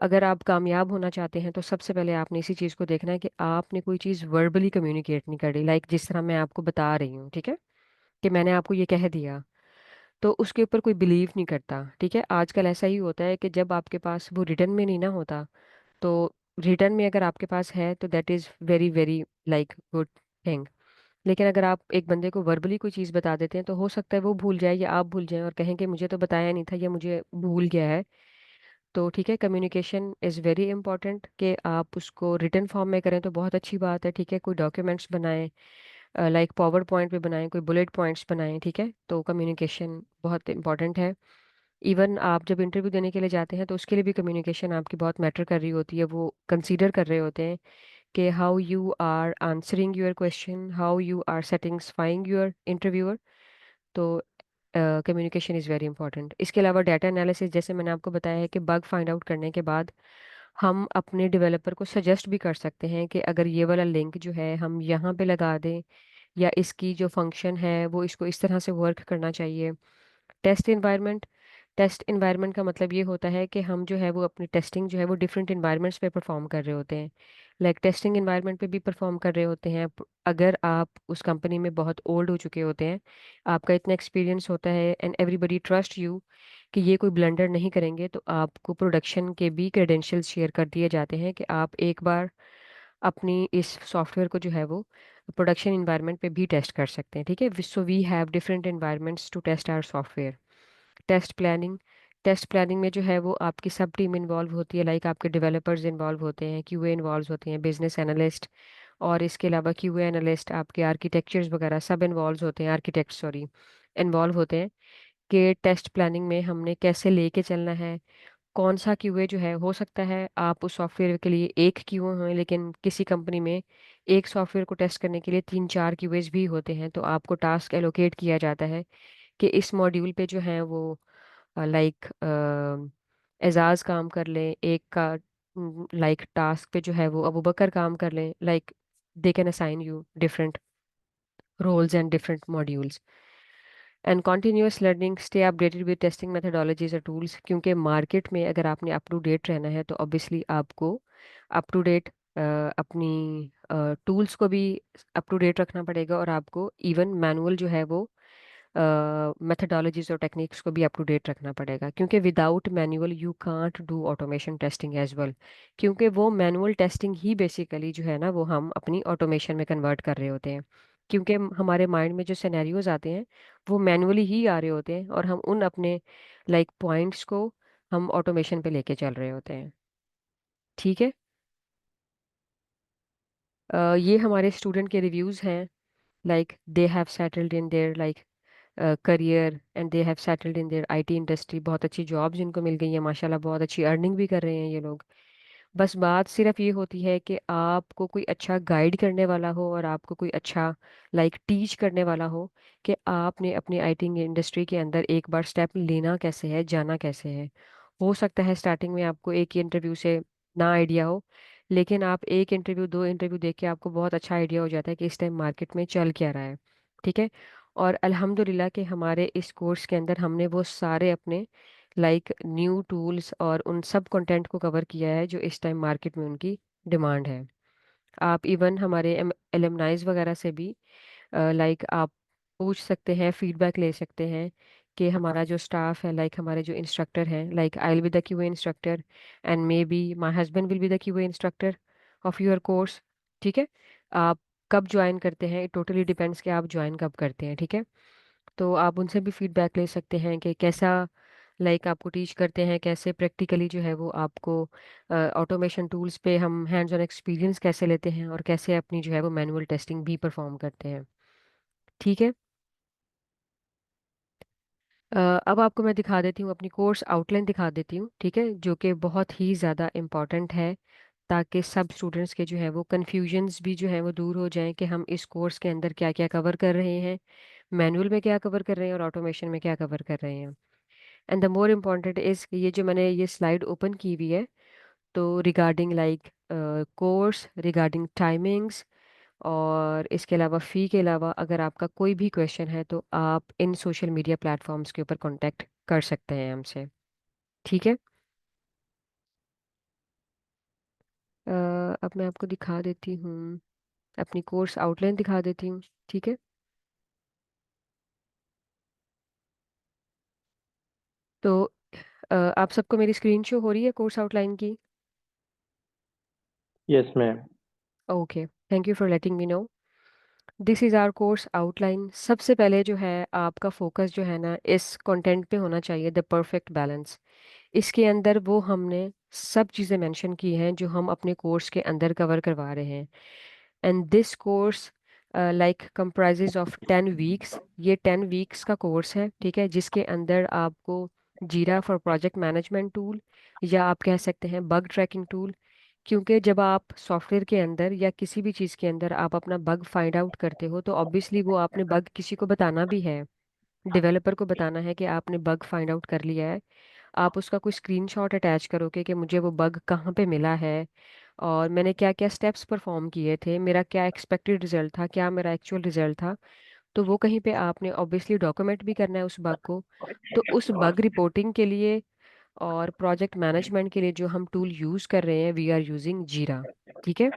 अगर आप कामयाब होना चाहते हैं तो सबसे पहले आपने इसी चीज़ को देखना है कि आपने कोई चीज़ वर्बली कम्युनिकेट नहीं करी, लाइक जिस तरह मैं आपको बता रही हूँ। ठीक है, कि मैंने आपको ये कह दिया, तो उसके ऊपर कोई बिलीव नहीं करता। ठीक है, आजकल ऐसा ही होता है कि जब आपके पास वो रिटर्न में नहीं ना होता, तो रिटर्न में अगर आपके पास है तो that is very very like good thing. लेकिन अगर आप एक बंदे को वर्बली कोई चीज़ बता देते हैं तो हो सकता है वो भूल जाए या आप भूल जाएं और कहें कि मुझे तो बताया नहीं था या मुझे भूल गया है। तो ठीक है, कम्युनिकेशन इज़ वेरी इंपॉर्टेंट, कि आप उसको रिटर्न फॉर्म में करें तो बहुत अच्छी बात है। ठीक है, कोई डॉक्यूमेंट्स बनाएं, लाइक पावर पॉइंट पे बनाएं, कोई बुलेट पॉइंट्स बनाएं। ठीक है, तो कम्युनिकेशन बहुत इंपॉर्टेंट है। इवन आप जब इंटरव्यू देने के लिए जाते हैं तो उसके लिए भी कम्युनिकेशन आपकी बहुत मैटर कर रही होती है। वो कंसीडर कर रहे होते हैं कि how you are answering your question, how you are satisfying your interviewer. तो कम्युनिकेशन इज़ वेरी इंपॉर्टेंट। इसके अलावा डाटा एनालिसिस, जैसे मैंने आपको बताया है कि बग फाइंड आउट करने के बाद हम अपने डेवलपर को सजेस्ट भी कर सकते हैं कि अगर ये वाला लिंक जो है हम यहाँ पे लगा दें, या इसकी जो फंक्शन है वो इसको इस तरह से वर्क करना चाहिए। टेस्ट इन्वायरमेंट, टेस्ट इन्वायरमेंट का मतलब ये होता है कि हम जो है वो अपनी टेस्टिंग जो है वो डिफरेंट इन्वायरमेंट्स पे परफॉर्म कर रहे होते हैं। लाइक टेस्टिंग इन्वायरमेंट पे भी परफॉर्म कर रहे होते हैं अगर आप उस कंपनी में बहुत ओल्ड हो चुके होते हैं, आपका इतना एक्सपीरियंस होता है एंड एवरीबडी ट्रस्ट यू कि ये कोई ब्लंडर नहीं करेंगे, तो आपको प्रोडक्शन के भी क्रेडेंशियल्स शेयर कर दिए जाते हैं कि आप एक बार अपनी इस सॉफ्टवेयर को जो है वो प्रोडक्शन इन्वायरमेंट पे भी टेस्ट कर सकते हैं। ठीक है, so we have different environments to test our software. Test planning, test planning में जो है वो आपकी सब टीम इन्वॉल्व होती है, लाइक आपके डेवलपर्स इन्वॉल्व होते हैं, QA इन्वॉल्व होते हैं, बिजनेस एनालिस्ट, और इसके अलावा QA एनालिस्ट आपके आर्किटेक्चर्स वगैरह सब इन्वॉल्व होते हैं, आर्किटेक्ट सॉरी इन्वॉल्व होते हैं कि टेस्ट प्लानिंग में हमने कैसे लेके चलना है। कौन सा QA जो है, हो सकता है आप उस सॉफ्टवेयर के लिए एक QA हो लेकिन किसी कंपनी में एक सॉफ्टवेयर को टेस्ट करने के लिए 3-4 QAs भी होते हैं, तो आपको टास्क एलोकेट किया जाता है कि इस मॉड्यूल पे जो है वो लाइक एजाज काम कर लें एक का, लाइक टास्क पे जो है वो अबू बकर काम कर लें, like they can assign you different roles and different modules. And continuous learning, stay updated with testing methodologies और टूल्स, क्योंकि मार्केट में अगर आपने अप टू डेट रहना है तो ऑब्वियसली आपको अप टू डेट अपनी टूल्स को भी अप टू डेट रखना पड़ेगा, और आपको इवन मैनुअल जो है वो मेथडोलॉजीज और टेक्निक्स को भी अप टू डेट रखना पड़ेगा, क्योंकि without manual you can't do automation testing as well. क्योंकि वो मैनुअल टेस्टिंग ही बेसिकली जो है ना वो हम अपनी ऑटोमेशन में कन्वर्ट कर रहे होते हैं, क्योंकि हमारे माइंड में जो सिनेरियोज आते हैं वो मैनुअली ही आ रहे होते हैं, और हम उन अपने लाइक पॉइंट्स को हम ऑटोमेशन पे लेके चल रहे होते हैं। ठीक है, ये हमारे स्टूडेंट के रिव्यूज़ हैं, like they have settled in their like career and they have settled in their IT industry. बहुत अच्छी जॉब्स इनको मिल गई हैं माशाल्लाह, बहुत अच्छी अर्निंग भी कर रहे हैं ये लोग। बस बात सिर्फ ये होती है कि आपको कोई अच्छा गाइड करने वाला हो और आपको कोई अच्छा लाइक टीच करने वाला हो कि आपने अपनी IT इंडस्ट्री के अंदर एक बार स्टेप लेना कैसे है, जाना कैसे है। हो सकता है स्टार्टिंग में आपको एक ही इंटरव्यू से ना आइडिया हो, लेकिन आप एक इंटरव्यू 2 इंटरव्यू देख के आपको बहुत अच्छा आइडिया हो जाता है कि इस टाइम मार्केट में चल क्या रहा है। ठीक है, और अल्हम्दुलिल्लाह कि हमारे इस कोर्स के अंदर हमने वो सारे अपने लाइक न्यू टूल्स और उन सब कंटेंट को कवर किया है जो इस टाइम मार्केट में उनकी डिमांड है। आप इवन हमारे एलुमनाइज वगैरह से भी लाइक आप पूछ सकते हैं, फीडबैक ले सकते हैं कि हमारा जो स्टाफ है, लाइक हमारे जो इंस्ट्रक्टर हैं, like I will be the QA instructor and may be my husband will be the QA instructor of your course. ठीक है, आप कब ज्वाइन करते हैं, इट टोटली डिपेंड्स कि आप ज्वाइन कब करते हैं। ठीक है, तो आप उनसे भी फीडबैक ले सकते हैं कि कैसा लाइक आपको टीच करते हैं, कैसे प्रैक्टिकली जो है वो आपको ऑटोमेशन टूल्स पे हम हैंड्स ऑन एक्सपीरियंस कैसे लेते हैं, और कैसे अपनी जो है वो मैनुअल टेस्टिंग भी परफॉर्म करते हैं। ठीक है। अब आपको मैं दिखा देती हूँ, अपनी कोर्स आउटलाइन दिखा देती हूँ, ठीक है, जो कि बहुत ही ज़्यादा इम्पॉर्टेंट है, ताकि सब स्टूडेंट्स के जो है वो कन्फ्यूजन्स भी जो है वो दूर हो जाएं कि हम इस कोर्स के अंदर क्या क्या कवर कर रहे हैं, मैनुअल में क्या कवर कर रहे हैं और ऑटोमेशन में क्या कवर कर रहे हैं। And the more important is ये जो मैंने ये स्लाइड ओपन की हुई है, तो regarding like course, regarding timings, और इसके अलावा फ़ी के अलावा अगर आपका कोई भी क्वेश्चन है तो आप इन सोशल मीडिया प्लेटफॉर्म्स के ऊपर कांटेक्ट कर सकते हैं हमसे। ठीक है। अब मैं आपको दिखा देती हूँ, अपनी कोर्स आउटलाइन दिखा देती हूँ। ठीक है। तो आप सबको मेरी स्क्रीन शो हो रही है कोर्स आउटलाइन की? Yes, ma'am. Okay, thank you for letting me know. This is our course outline. सबसे पहले जो है आपका फोकस जो है ना इस कंटेंट पे होना चाहिए, द परफेक्ट बैलेंस। इसके अंदर वो हमने सब चीज़ें मेंशन की हैं जो हम अपने कोर्स के अंदर कवर करवा रहे हैं। And this course like comprises of 10 weeks. ये 10 वीक्स का कोर्स है, ठीक है, जिसके अंदर आपको जीरा फॉर प्रोजेक्ट मैनेजमेंट टूल, या आप कह सकते हैं बग ट्रैकिंग टूल, क्योंकि जब आप सॉफ्टवेयर के अंदर या किसी भी चीज़ के अंदर आप अपना बग फाइंड आउट करते हो तो ऑब्वियसली वो आपने बग किसी को बताना भी है, डेवलपर को बताना है कि आपने बग फाइंड आउट कर लिया है। आप उसका कोई स्क्रीनशॉट अटैच करोगे कि मुझे वो बग कहाँ पे मिला है और मैंने क्या क्या स्टेप्स परफॉर्म किए थे, मेरा क्या एक्सपेक्टेड रिजल्ट था, क्या मेरा एक्चुअल रिजल्ट था। तो वो कहीं पे आपने ऑब्वियसली डॉक्यूमेंट भी करना है उस बग को। तो उस बग रिपोर्टिंग के लिए और प्रोजेक्ट मैनेजमेंट के लिए जो हम टूल यूज़ कर रहे हैं, वी आर यूजिंग जीरा। ठीक है।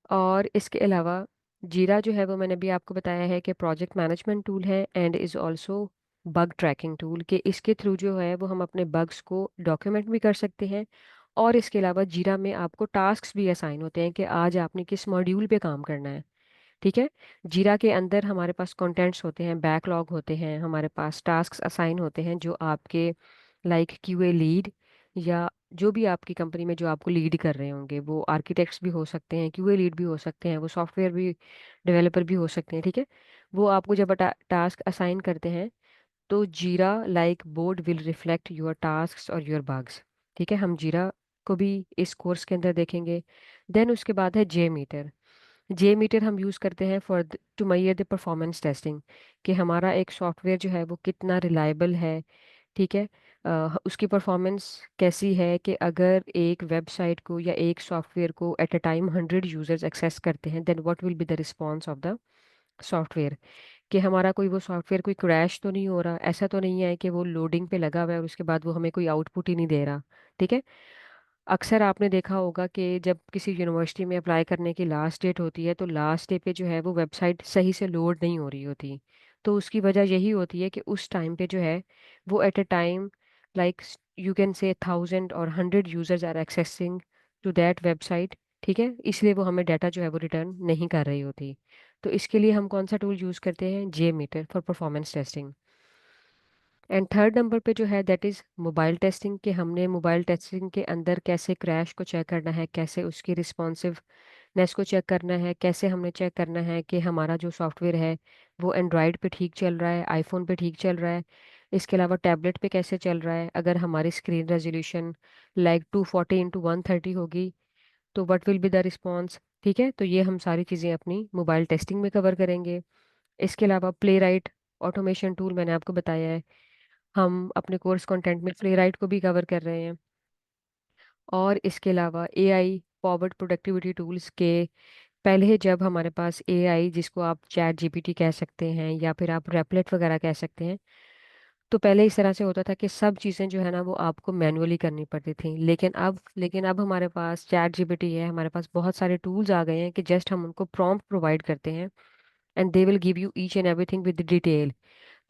और इसके अलावा जीरा जो है वो मैंने भी आपको बताया है कि प्रोजेक्ट मैनेजमेंट टूल है and is also bug tracking tool, कि इसके थ्रू जो है वो हम अपने बग्स को डॉक्यूमेंट भी कर सकते हैं। और इसके अलावा जीरा में आपको टास्क्स भी असाइन होते हैं कि आज आपने किस मॉड्यूल पे काम करना है। ठीक है। जीरा के अंदर हमारे पास कंटेंट्स होते हैं, बैकलॉग होते हैं, हमारे पास टास्क्स असाइन होते हैं जो आपके लाइक क्यूए लीड, या जो भी आपकी कंपनी में जो आपको लीड कर रहे होंगे, वो आर्किटेक्ट्स भी हो सकते हैं, क्यूए लीड भी हो सकते हैं, वो सॉफ्टवेयर भी डेवलपर भी हो सकते हैं। ठीक है। वो आपको जब टास्क असाइन करते हैं तो जीरा like board will reflect your tasks और योर बग्स। ठीक है, हम जीरा को भी इस कोर्स के अंदर देखेंगे। देन उसके बाद है जे मीटर। जे मीटर हम यूज़ करते हैं for to measure the performance testing, कि हमारा एक सॉफ्टवेयर जो है वो कितना रिलायबल है। ठीक है। उसकी परफॉर्मेंस कैसी है, कि अगर एक वेबसाइट को या एक सॉफ्टवेयर को at a time 100 users access करते हैं, then what will be the response of the software. कि हमारा कोई वो सॉफ्टवेयर कोई क्रैश तो नहीं हो रहा, ऐसा तो नहीं है कि वो लोडिंग पे लगा हुआ है और उसके बाद वो हमें कोई आउटपुट ही नहीं दे रहा। ठीक है। अक्सर आपने देखा होगा कि जब किसी यूनिवर्सिटी में अप्लाई करने की लास्ट डेट होती है तो लास्ट डे पे जो है वो वेबसाइट सही से लोड नहीं हो रही होती। तो उसकी वजह यही होती है कि उस टाइम पे जो है वो at a time like you can say 1000 और 100 users are accessing to that website. ठीक है, इसलिए वो हमें डाटा जो है वो रिटर्न नहीं कर रही होती। तो इसके लिए हम कौन सा टूल यूज़ करते हैं? JMeter for performance testing. And third number पे जो है दैट इज़ मोबाइल टेस्टिंग, कि हमने मोबाइल टेस्टिंग के अंदर कैसे क्रैश को चेक करना है, कैसे उसकी रिस्पॉन्सिवनेस को चेक करना है, कैसे हमने चेक करना है कि हमारा जो सॉफ्टवेयर है वो एंड्रॉयड पे ठीक चल रहा है, आईफोन पे ठीक चल रहा है, इसके अलावा टैबलेट पे कैसे चल रहा है। अगर हमारी स्क्रीन रेजोल्यूशन लाइक 240 × 130 होगी तो what will be the response. ठीक है, तो ये हम सारी चीज़ें अपनी मोबाइल टेस्टिंग में कवर करेंगे। इसके अलावा प्ले राइट ऑटोमेशन टूल मैंने आपको बताया है, हम अपने कोर्स कंटेंट में प्लेराइट को भी कवर कर रहे हैं। और इसके अलावा एआई पॉवर्ड प्रोडक्टिविटी टूल्स के पहले जब हमारे पास एआई, जिसको आप चैट जीपीटी कह सकते हैं या फिर आप रेपलेट वगैरह कह सकते हैं, तो पहले इस तरह से होता था कि सब चीज़ें जो है ना वो आपको मैनुअली करनी पड़ती थी। लेकिन अब हमारे पास चैट जीपीटी है, हमारे पास बहुत सारे टूल्स आ गए हैं कि जस्ट हम उनको प्रॉम्प्ट प्रोवाइड करते हैं and they will give you each and everything with detail.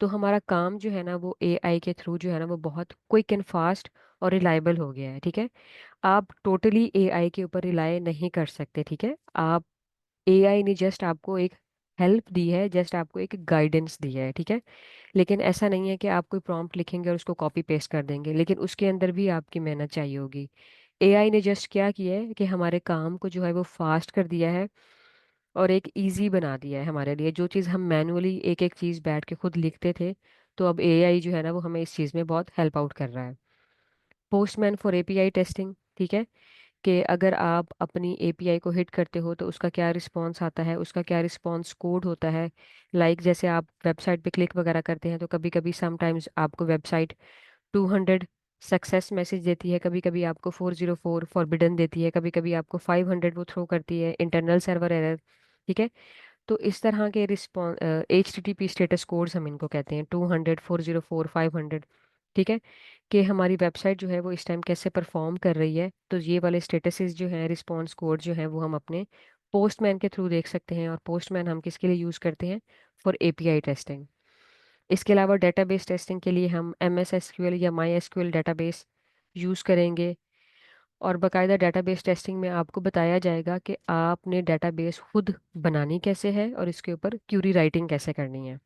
तो हमारा काम जो है ना वो एआई के थ्रू जो है ना वो बहुत क्विक एंड फास्ट और रिलायबल हो गया है। ठीक है। आप टोटली एआई के ऊपर रिलाय नहीं कर सकते। ठीक है। आप एआई ने जस्ट आपको एक हेल्प दी है, जस्ट आपको एक गाइडेंस दी है। ठीक है। लेकिन ऐसा नहीं है कि आप कोई प्रॉम्प्ट लिखेंगे और उसको कॉपी पेस्ट कर देंगे, लेकिन उसके अंदर भी आपकी मेहनत चाहिए होगी। एआई ने जस्ट क्या किया है कि हमारे काम को जो है वो फास्ट कर दिया है, और एक इजी बना दिया है हमारे लिए। जो चीज़ हम मैनुअली एक एक चीज़ बैठ के खुद लिखते थे, तो अब एआई जो है ना वो हमें इस चीज़ में बहुत हेल्प आउट कर रहा है। पोस्टमैन फॉर एपीआई टेस्टिंग, ठीक है, कि अगर आप अपनी एपीआई को हिट करते हो तो उसका क्या रिस्पॉन्स आता है, उसका क्या रिस्पॉन्स कोड होता है। जैसे आप वेबसाइट पे क्लिक वगैरह करते हैं तो कभी कभी समटाइम्स आपको वेबसाइट 200 सक्सेस मैसेज देती है, कभी कभी आपको 404 फॉरबिडन देती है, कभी कभी आपको 500 वो थ्रो करती है, इंटरनल सर्वर एरर। ठीक है, तो इस तरह के रिस्पॉन्स HTTP स्टेटस कोड्स हम इनको कहते हैं, 200, 404, 500। ठीक है, कि हमारी वेबसाइट जो है वो इस टाइम कैसे परफॉर्म कर रही है। तो ये वाले स्टेटसेस जो हैं, रिस्पॉन्स कोड जो हैं, वो हम अपने पोस्टमैन के थ्रू देख सकते हैं। और पोस्टमैन हम किसके लिए यूज़ करते हैं? For API testing. इसके अलावा डेटाबेस टेस्टिंग के लिए हम MS SQL या MySQL डेटाबेस यूज़ करेंगे। और बाकायदा डेटाबेस टेस्टिंग में आपको बताया जाएगा कि आपने डेटाबेस खुद बनानी कैसे है और इसके ऊपर क्यूरी राइटिंग कैसे करनी है।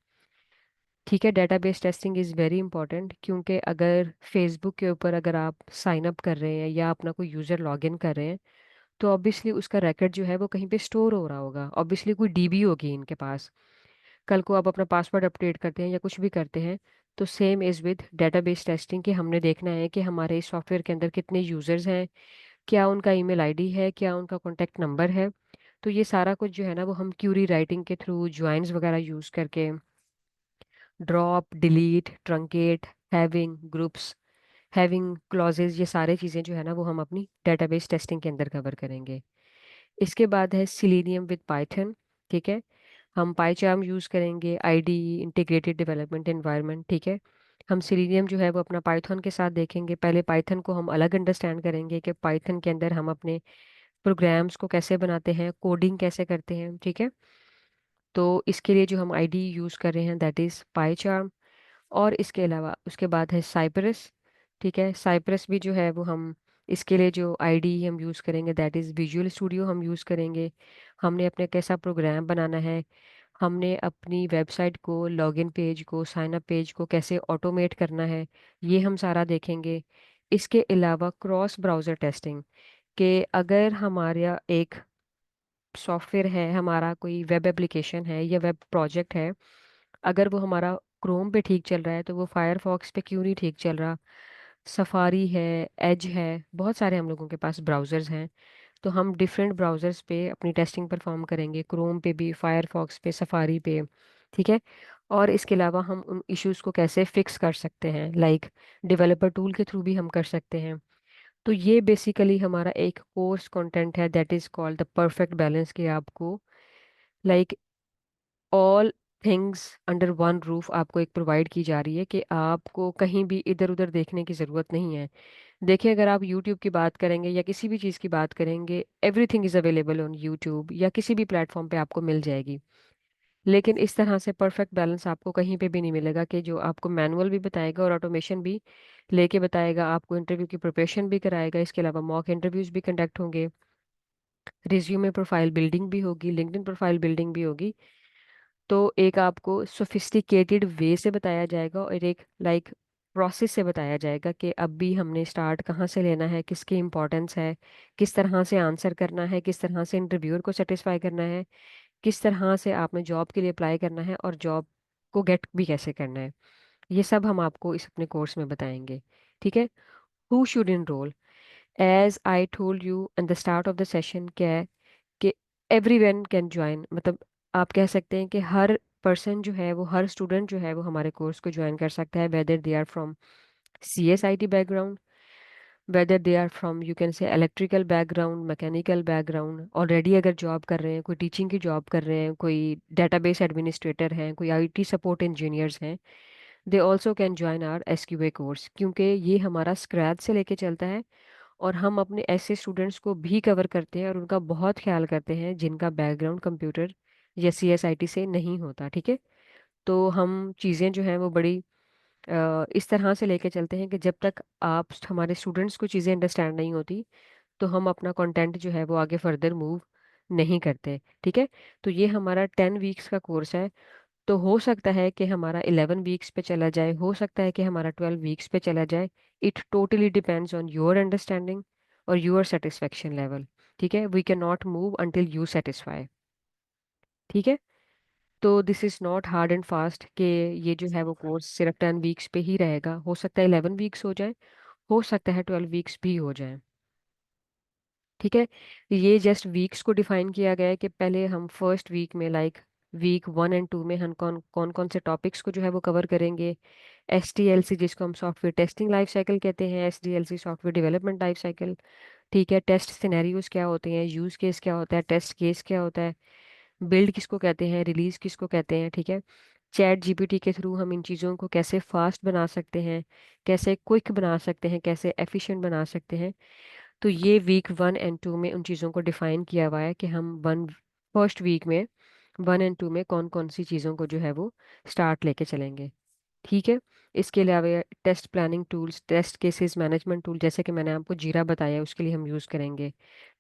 ठीक है, database testing is very important, क्योंकि अगर फेसबुक के ऊपर अगर आप साइन अप कर रहे हैं या अपना कोई यूज़र लॉगिन कर रहे हैं, तो ऑब्वियसली उसका रिकॉर्ड जो है वो कहीं पे स्टोर हो रहा होगा, ऑब्वियसली कोई डीबी होगी इनके पास। कल को आप अपना पासवर्ड अपडेट करते हैं या कुछ भी करते हैं, तो same is with database testing, कि हमने देखना है कि हमारे इस सॉफ्टवेयर के अंदर कितने यूज़र्स हैं, क्या उनका ईमेल आईडी है, क्या उनका कॉन्टैक्ट नंबर है। तो ये सारा कुछ जो है ना वो हम क्यूरी राइटिंग के थ्रू, ज्वाइंस वगैरह यूज़ करके, drop, delete, truncate, having groups, having clauses, ये सारे चीज़ें जो है ना वो हम अपनी डेटाबेस टेस्टिंग के अंदर कवर करेंगे। इसके बाद है सिलेनियम विद पाइथन। ठीक है, हम पाइचार्म यूज़ करेंगे, IDE इंटीग्रेटेड डेवलपमेंट एनवायरनमेंट। ठीक है, हम सिलेनियम जो है वो अपना पाइथन के साथ देखेंगे। पहले पाइथन को हम अलग अंडरस्टैंड करेंगे कि पाइथन के अंदर हम अपने प्रोग्राम्स को कैसे बनाते हैं, कोडिंग कैसे करते हैं। ठीक है, तो इसके लिए जो हम IDE यूज़ कर रहे हैं दैट इज़ पाइचार्म। और इसके अलावा उसके बाद है साइप्रस। ठीक है, साइप्रस भी जो है वो हम, इसके लिए जो IDE हम यूज़ करेंगे दैट इज़ विजुअल स्टूडियो हम यूज़ करेंगे। हमने अपने कैसा प्रोग्राम बनाना है, हमने अपनी वेबसाइट को, लॉगिन पेज को, साइन अप पेज को कैसे ऑटोमेट करना है, ये हम सारा देखेंगे। इसके अलावा क्रॉस ब्राउज़र टेस्टिंग, कि अगर हमारा एक सॉफ्टवेयर है, हमारा कोई वेब एप्लीकेशन है या वेब प्रोजेक्ट है, अगर वो हमारा क्रोम पे ठीक चल रहा है तो वो फायरफॉक्स पे क्यों नहीं ठीक चल रहा। सफारी है, एज है, बहुत सारे हम लोगों के पास ब्राउज़र्स हैं, तो हम डिफरेंट ब्राउज़र्स पे अपनी टेस्टिंग परफॉर्म करेंगे, क्रोम पे भी, फायरफॉक्स पे, सफारी पे। ठीक है, और इसके अलावा हम उन इश्यूज़ को कैसे फिक्स कर सकते हैं, डेवलपर टूल के थ्रू भी हम कर सकते हैं। तो ये बेसिकली हमारा एक कोर्स कंटेंट है that is called the perfect balance, कि आपको like all things under one roof आपको एक प्रोवाइड की जा रही है, कि आपको कहीं भी इधर उधर देखने की ज़रूरत नहीं है। देखिए, अगर आप यूट्यूब की बात करेंगे या किसी भी चीज़ की बात करेंगे, everything is available on YouTube या किसी भी प्लेटफॉर्म पे आपको मिल जाएगी। लेकिन इस तरह से परफेक्ट बैलेंस आपको कहीं पे भी नहीं मिलेगा, कि जो आपको मैनुअल भी बताएगा और ऑटोमेशन भी लेके बताएगा, आपको इंटरव्यू की प्रिपरेशन भी कराएगा। इसके अलावा मॉक इंटरव्यूज भी कंडक्ट होंगे, रिज्यूमे प्रोफाइल बिल्डिंग भी होगी, लिंक्डइन प्रोफाइल बिल्डिंग भी होगी। तो एक आपको सोफिस्टिकेटेड वे से बताया जाएगा और एक प्रोसेस से बताया जाएगा, कि अब भी हमने स्टार्ट कहाँ से लेना है, किसकी इंपॉर्टेंस है, किस तरह से आंसर करना है, किस तरह से इंटरव्यूअर को सेटिस्फाई करना है, किस तरह से आपने जॉब के लिए अप्लाई करना है और जॉब को गेट भी कैसे करना है। ये सब हम आपको इस अपने कोर्स में बताएंगे। ठीक है, who should enroll? As I told you in the start of the session, क्या है कि एवरीवन कैन ज्वाइन, मतलब आप कह सकते हैं कि हर पर्सन जो है वो, हर स्टूडेंट जो है वो हमारे कोर्स को ज्वाइन कर सकता है, whether they are from CSIT background, whether they are from you can say electrical background, mechanical background, already अगर जॉब कर रहे हैं, कोई टीचिंग की जॉब कर रहे हैं, कोई डेटाबेस एडमिनिस्ट्रेटर हैं, कोई IT सपोर्ट इंजीनियर्स हैं, they also can join our SQA course, क्योंकि ये हमारा स्क्रैच से लेके चलता है। और हम अपने ऐसे स्टूडेंट्स को भी कवर करते हैं और उनका बहुत ख्याल करते हैं जिनका बैकग्राउंड कंप्यूटर या CSIT से नहीं होता। ठीक है, तो हम चीज़ें जो हैं वो बड़ी इस तरह से लेके चलते हैं कि जब तक आप हमारे स्टूडेंट्स को चीज़ें अंडरस्टैंड नहीं होती, तो हम अपना कंटेंट जो है वो आगे फर्दर मूव नहीं करते। ठीक है, तो ये हमारा 10 वीक्स का कोर्स है। तो हो सकता है कि हमारा 11 वीक्स पे चला जाए, हो सकता है कि हमारा 12 वीक्स पे चला जाए। It totally depends on your understanding और योर सेटिस्फेक्शन लेवल। ठीक है, we can not move until you satisfy. ठीक है। तो this is not hard and fast कि ये जो है वो कोर्स सिर्फ 10 वीक्स पे ही रहेगा। हो सकता है 11 वीक्स हो जाए, हो सकता है 12 वीक्स भी हो जाए। ठीक है। ये जस्ट वीक्स को डिफाइन किया गया है कि पहले हम फर्स्ट वीक में लाइक वीक 1 और 2 में हम कौन कौन कौन से टॉपिक्स को जो है वो कवर करेंगे। SDLC जिसको हम सॉफ्टवेयर टेस्टिंग लाइफ साइकिल कहते हैं, SDLC software development life cycle. ठीक है। टेस्ट सिनेरियोज क्या होते हैं, यूज केस क्या होता है, टेस्ट केस क्या होता है, बिल्ड किसको कहते हैं, रिलीज किसको कहते हैं। ठीक है। चैट जीपीटी के थ्रू हम इन चीज़ों को कैसे फास्ट बना सकते हैं, कैसे क्विक बना सकते हैं, कैसे एफिशिएंट बना सकते हैं। तो ये वीक 1 और 2 में उन चीज़ों को डिफाइन किया हुआ है कि हम वन फर्स्ट वीक में 1 और 2 में कौन कौन सी चीज़ों को जो है वो स्टार्ट लेके चलेंगे। ठीक है। इसके अलावा test planning tools, test cases management tool, जैसे कि मैंने आपको जीरा बताया उसके लिए हम यूज़ करेंगे।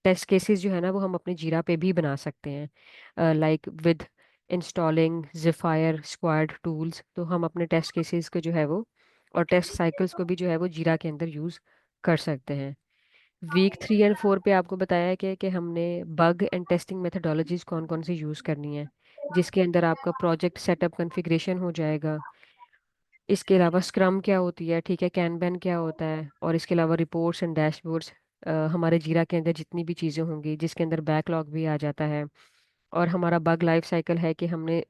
टेस्ट केसेस जो है ना वो हम अपने जीरा पे भी बना सकते हैं, like with installing Zephyr Squad tools. तो हम अपने टेस्ट केसेस को जो है वो और टेस्ट साइकिल्स को भी जो है वो जीरा के अंदर यूज़ कर सकते हैं। वीक 3 और 4 पे आपको बताया है कि हमने बग एंड टेस्टिंग मेथडोलॉजीज कौन कौन सी यूज़ करनी है, जिसके अंदर आपका प्रोजेक्ट सेटअप कॉन्फ़िगरेशन हो जाएगा। इसके अलावा स्क्रम क्या होती है, ठीक है, कैनबैन क्या होता है, और इसके अलावा रिपोर्ट्स एंड डैशबोर्ड्स, हमारे जीरा के अंदर जितनी भी चीज़ें होंगी जिसके अंदर बैकलॉग भी आ जाता है। और हमारा बग लाइफ साइकिल है कि हमने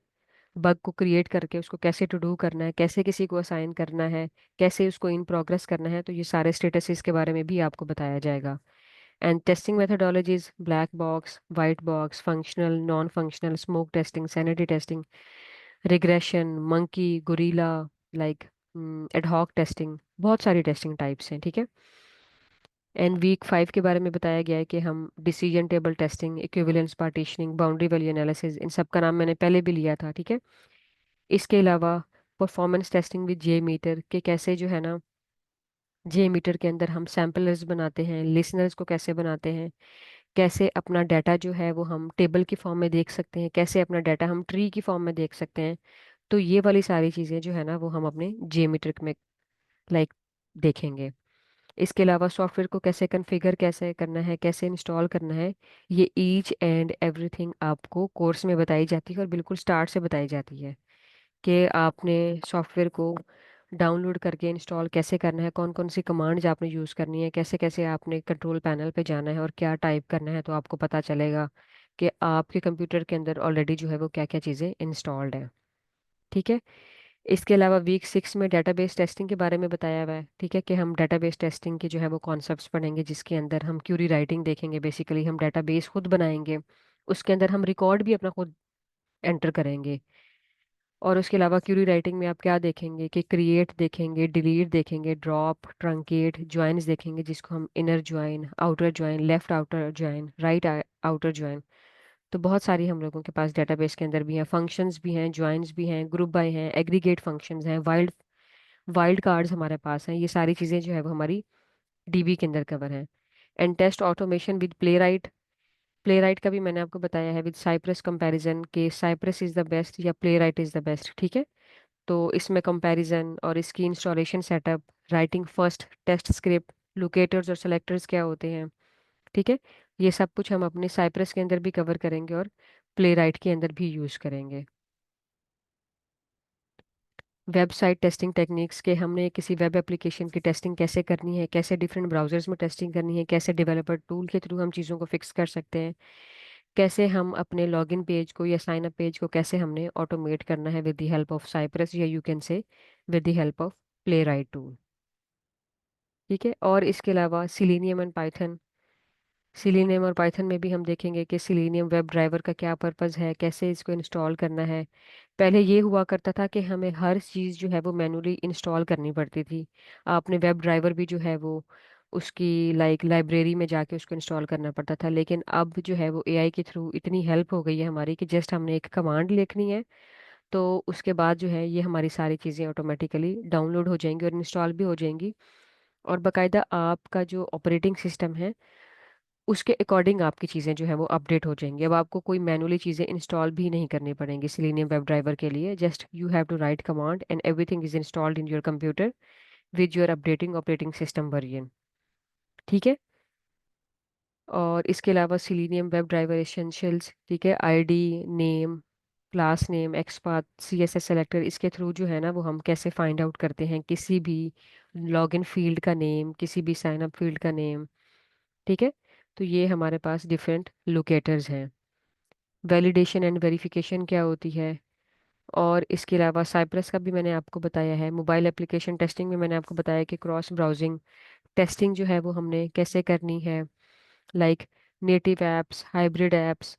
बग को क्रिएट करके उसको कैसे टू डू करना है, कैसे किसी को असाइन करना है, कैसे उसको इन प्रोग्रेस करना है। तो ये सारे स्टेटसेस के बारे में भी आपको बताया जाएगा। And testing methodologies black box, white box, functional, non functional, smoke testing, sanity testing, regression, monkey, gorilla, like ad hoc testing, बहुत सारी टेस्टिंग टाइप्स हैं। ठीक है। एंड वीक 5 के बारे में बताया गया है कि हम decision table testing, equivalence partitioning, boundary value analysis, इन सब का नाम मैंने पहले भी लिया था। ठीक है। इसके अलावा performance testing with JMeter, के कैसे जो है ना जे मीटर के अंदर हम सैम्पलर्स बनाते हैं, लिसनर्स को कैसे बनाते हैं, कैसे अपना डाटा जो है वो हम टेबल की फॉर्म में देख सकते हैं, कैसे अपना डाटा हम ट्री की फॉर्म में देख सकते हैं। तो ये वाली सारी चीज़ें जो है ना वो हम अपने जे मीटर में लाइक देखेंगे। इसके अलावा सॉफ्टवेयर को कैसे कॉन्फ़िगर कैसे करना है, कैसे इंस्टॉल करना है, ये ईच एंड एवरीथिंग आपको कोर्स में बताई जाती है और बिल्कुल स्टार्ट से बताई जाती है कि आपने सॉफ्टवेयर को डाउनलोड करके इंस्टॉल कैसे करना है, कौन कौन सी कमांड्स आपने यूज़ करनी है, कैसे कैसे आपने कंट्रोल पैनल पे जाना है और क्या टाइप करना है। तो आपको पता चलेगा कि आपके कंप्यूटर के अंदर ऑलरेडी जो है वो क्या क्या चीज़ें इंस्टॉल्ड है। ठीक है। इसके अलावा वीक 6 में डेटाबेस टेस्टिंग के बारे में बताया हुआ है। ठीक है, कि हम डेटाबेस टेस्टिंग के जो है वो कॉन्सेप्ट्स पढ़ेंगे, जिसके अंदर हम क्यूरी राइटिंग देखेंगे। बेसिकली हम डेटाबेस खुद बनाएंगे, उसके अंदर हम रिकॉर्ड भी अपना खुद एंटर करेंगे। और उसके अलावा क्यूरी राइटिंग में आप क्या देखेंगे कि क्रिएट देखेंगे, डिलीट देखेंगे, ड्रॉप, ट्रंकेट, ज्वाइंस देखेंगे, जिसको हम inner join, outer join, left outer join, right outer join. तो बहुत सारी हम लोगों के पास डेटाबेस के अंदर भी हैं, फंक्शंस भी हैं, ज्वाइंस भी हैं, ग्रुप बाय हैं, एग्रीगेट फंक्शंस हैं, वाइल्ड वाइल्ड कार्ड्स हमारे पास हैं। ये सारी चीज़ें जो है वो हमारी डीबी के अंदर कवर हैं। And test automation with Playwright का भी मैंने आपको बताया है, विद साइप्रस कंपैरिजन, के साइप्रस इज़ द बेस्ट या Playwright is the best. ठीक है। तो इसमें कंपैरिजन और इसकी installation setup, writing first test script, locators और सेलेक्टर्स क्या होते हैं। ठीक है। ये सब कुछ हम अपने साइप्रस के अंदर भी कवर करेंगे और प्ले राइट के अंदर भी यूज़ करेंगे। वेबसाइट टेस्टिंग टेक्निक्स, के हमने किसी वेब एप्लीकेशन की टेस्टिंग कैसे करनी है, कैसे डिफरेंट ब्राउजर्स में टेस्टिंग करनी है, कैसे डेवलपर टूल के थ्रू हम चीज़ों को फिक्स कर सकते हैं, कैसे हम अपने लॉगिन पेज को या साइन अप पेज को कैसे हमने ऑटोमेट करना है with the help of Cypress, या you can say with the help of Playwright tool. ठीक है। और इसके अलावा सिलेनियम एंड पाइथन, सिलेनियम और पाइथन में भी हम देखेंगे कि सिलेनियम वेब ड्राइवर का क्या पर्पस है, कैसे इसको इंस्टॉल करना है। पहले ये हुआ करता था कि हमें हर चीज़ जो है वो मैनुअली इंस्टॉल करनी पड़ती थी। आपने वेब ड्राइवर भी जो है वो उसकी लाइक लाइब्रेरी में जाके उसको इंस्टॉल करना पड़ता था। लेकिन अब जो है वो एआई के थ्रू इतनी हेल्प हो गई है हमारी कि जस्ट हमने एक कमांड लिखनी है, तो उसके बाद जो है ये हमारी सारी चीज़ें ऑटोमेटिकली डाउनलोड हो जाएंगी और इंस्टॉल भी हो जाएंगी। और बाकायदा आपका जो ऑपरेटिंग सिस्टम है उसके अकॉर्डिंग आपकी चीज़ें जो है वो अपडेट हो जाएंगी। अब आपको कोई मैनुअली चीज़ें इंस्टॉल भी नहीं करनी पड़ेंगी सिलेनियम वेब ड्राइवर के लिए। Just you have to write command and everything is installed in your computer with your updating operating system version. ठीक है। और इसके अलावा सिलेनियम वेब ड्राइवर एसेंशियल्स, ठीक है, ID, name, class name, XPath, CSS selector, इसके थ्रू जो है ना वो हम कैसे फाइंड आउट करते हैं किसी भी लॉगिन फील्ड का नेम, किसी भी साइन अप फील्ड का नेम। ठीक है, तो ये हमारे पास डिफरेंट लोकेटर्स हैं। वैलिडेशन एंड वेरिफिकेशन क्या होती है, और इसके अलावा साइप्रस का भी मैंने आपको बताया है। मोबाइल एप्लीकेशन टेस्टिंग में मैंने आपको बताया कि क्रॉस ब्राउजिंग टेस्टिंग जो है वो हमने कैसे करनी है, like native apps, hybrid apps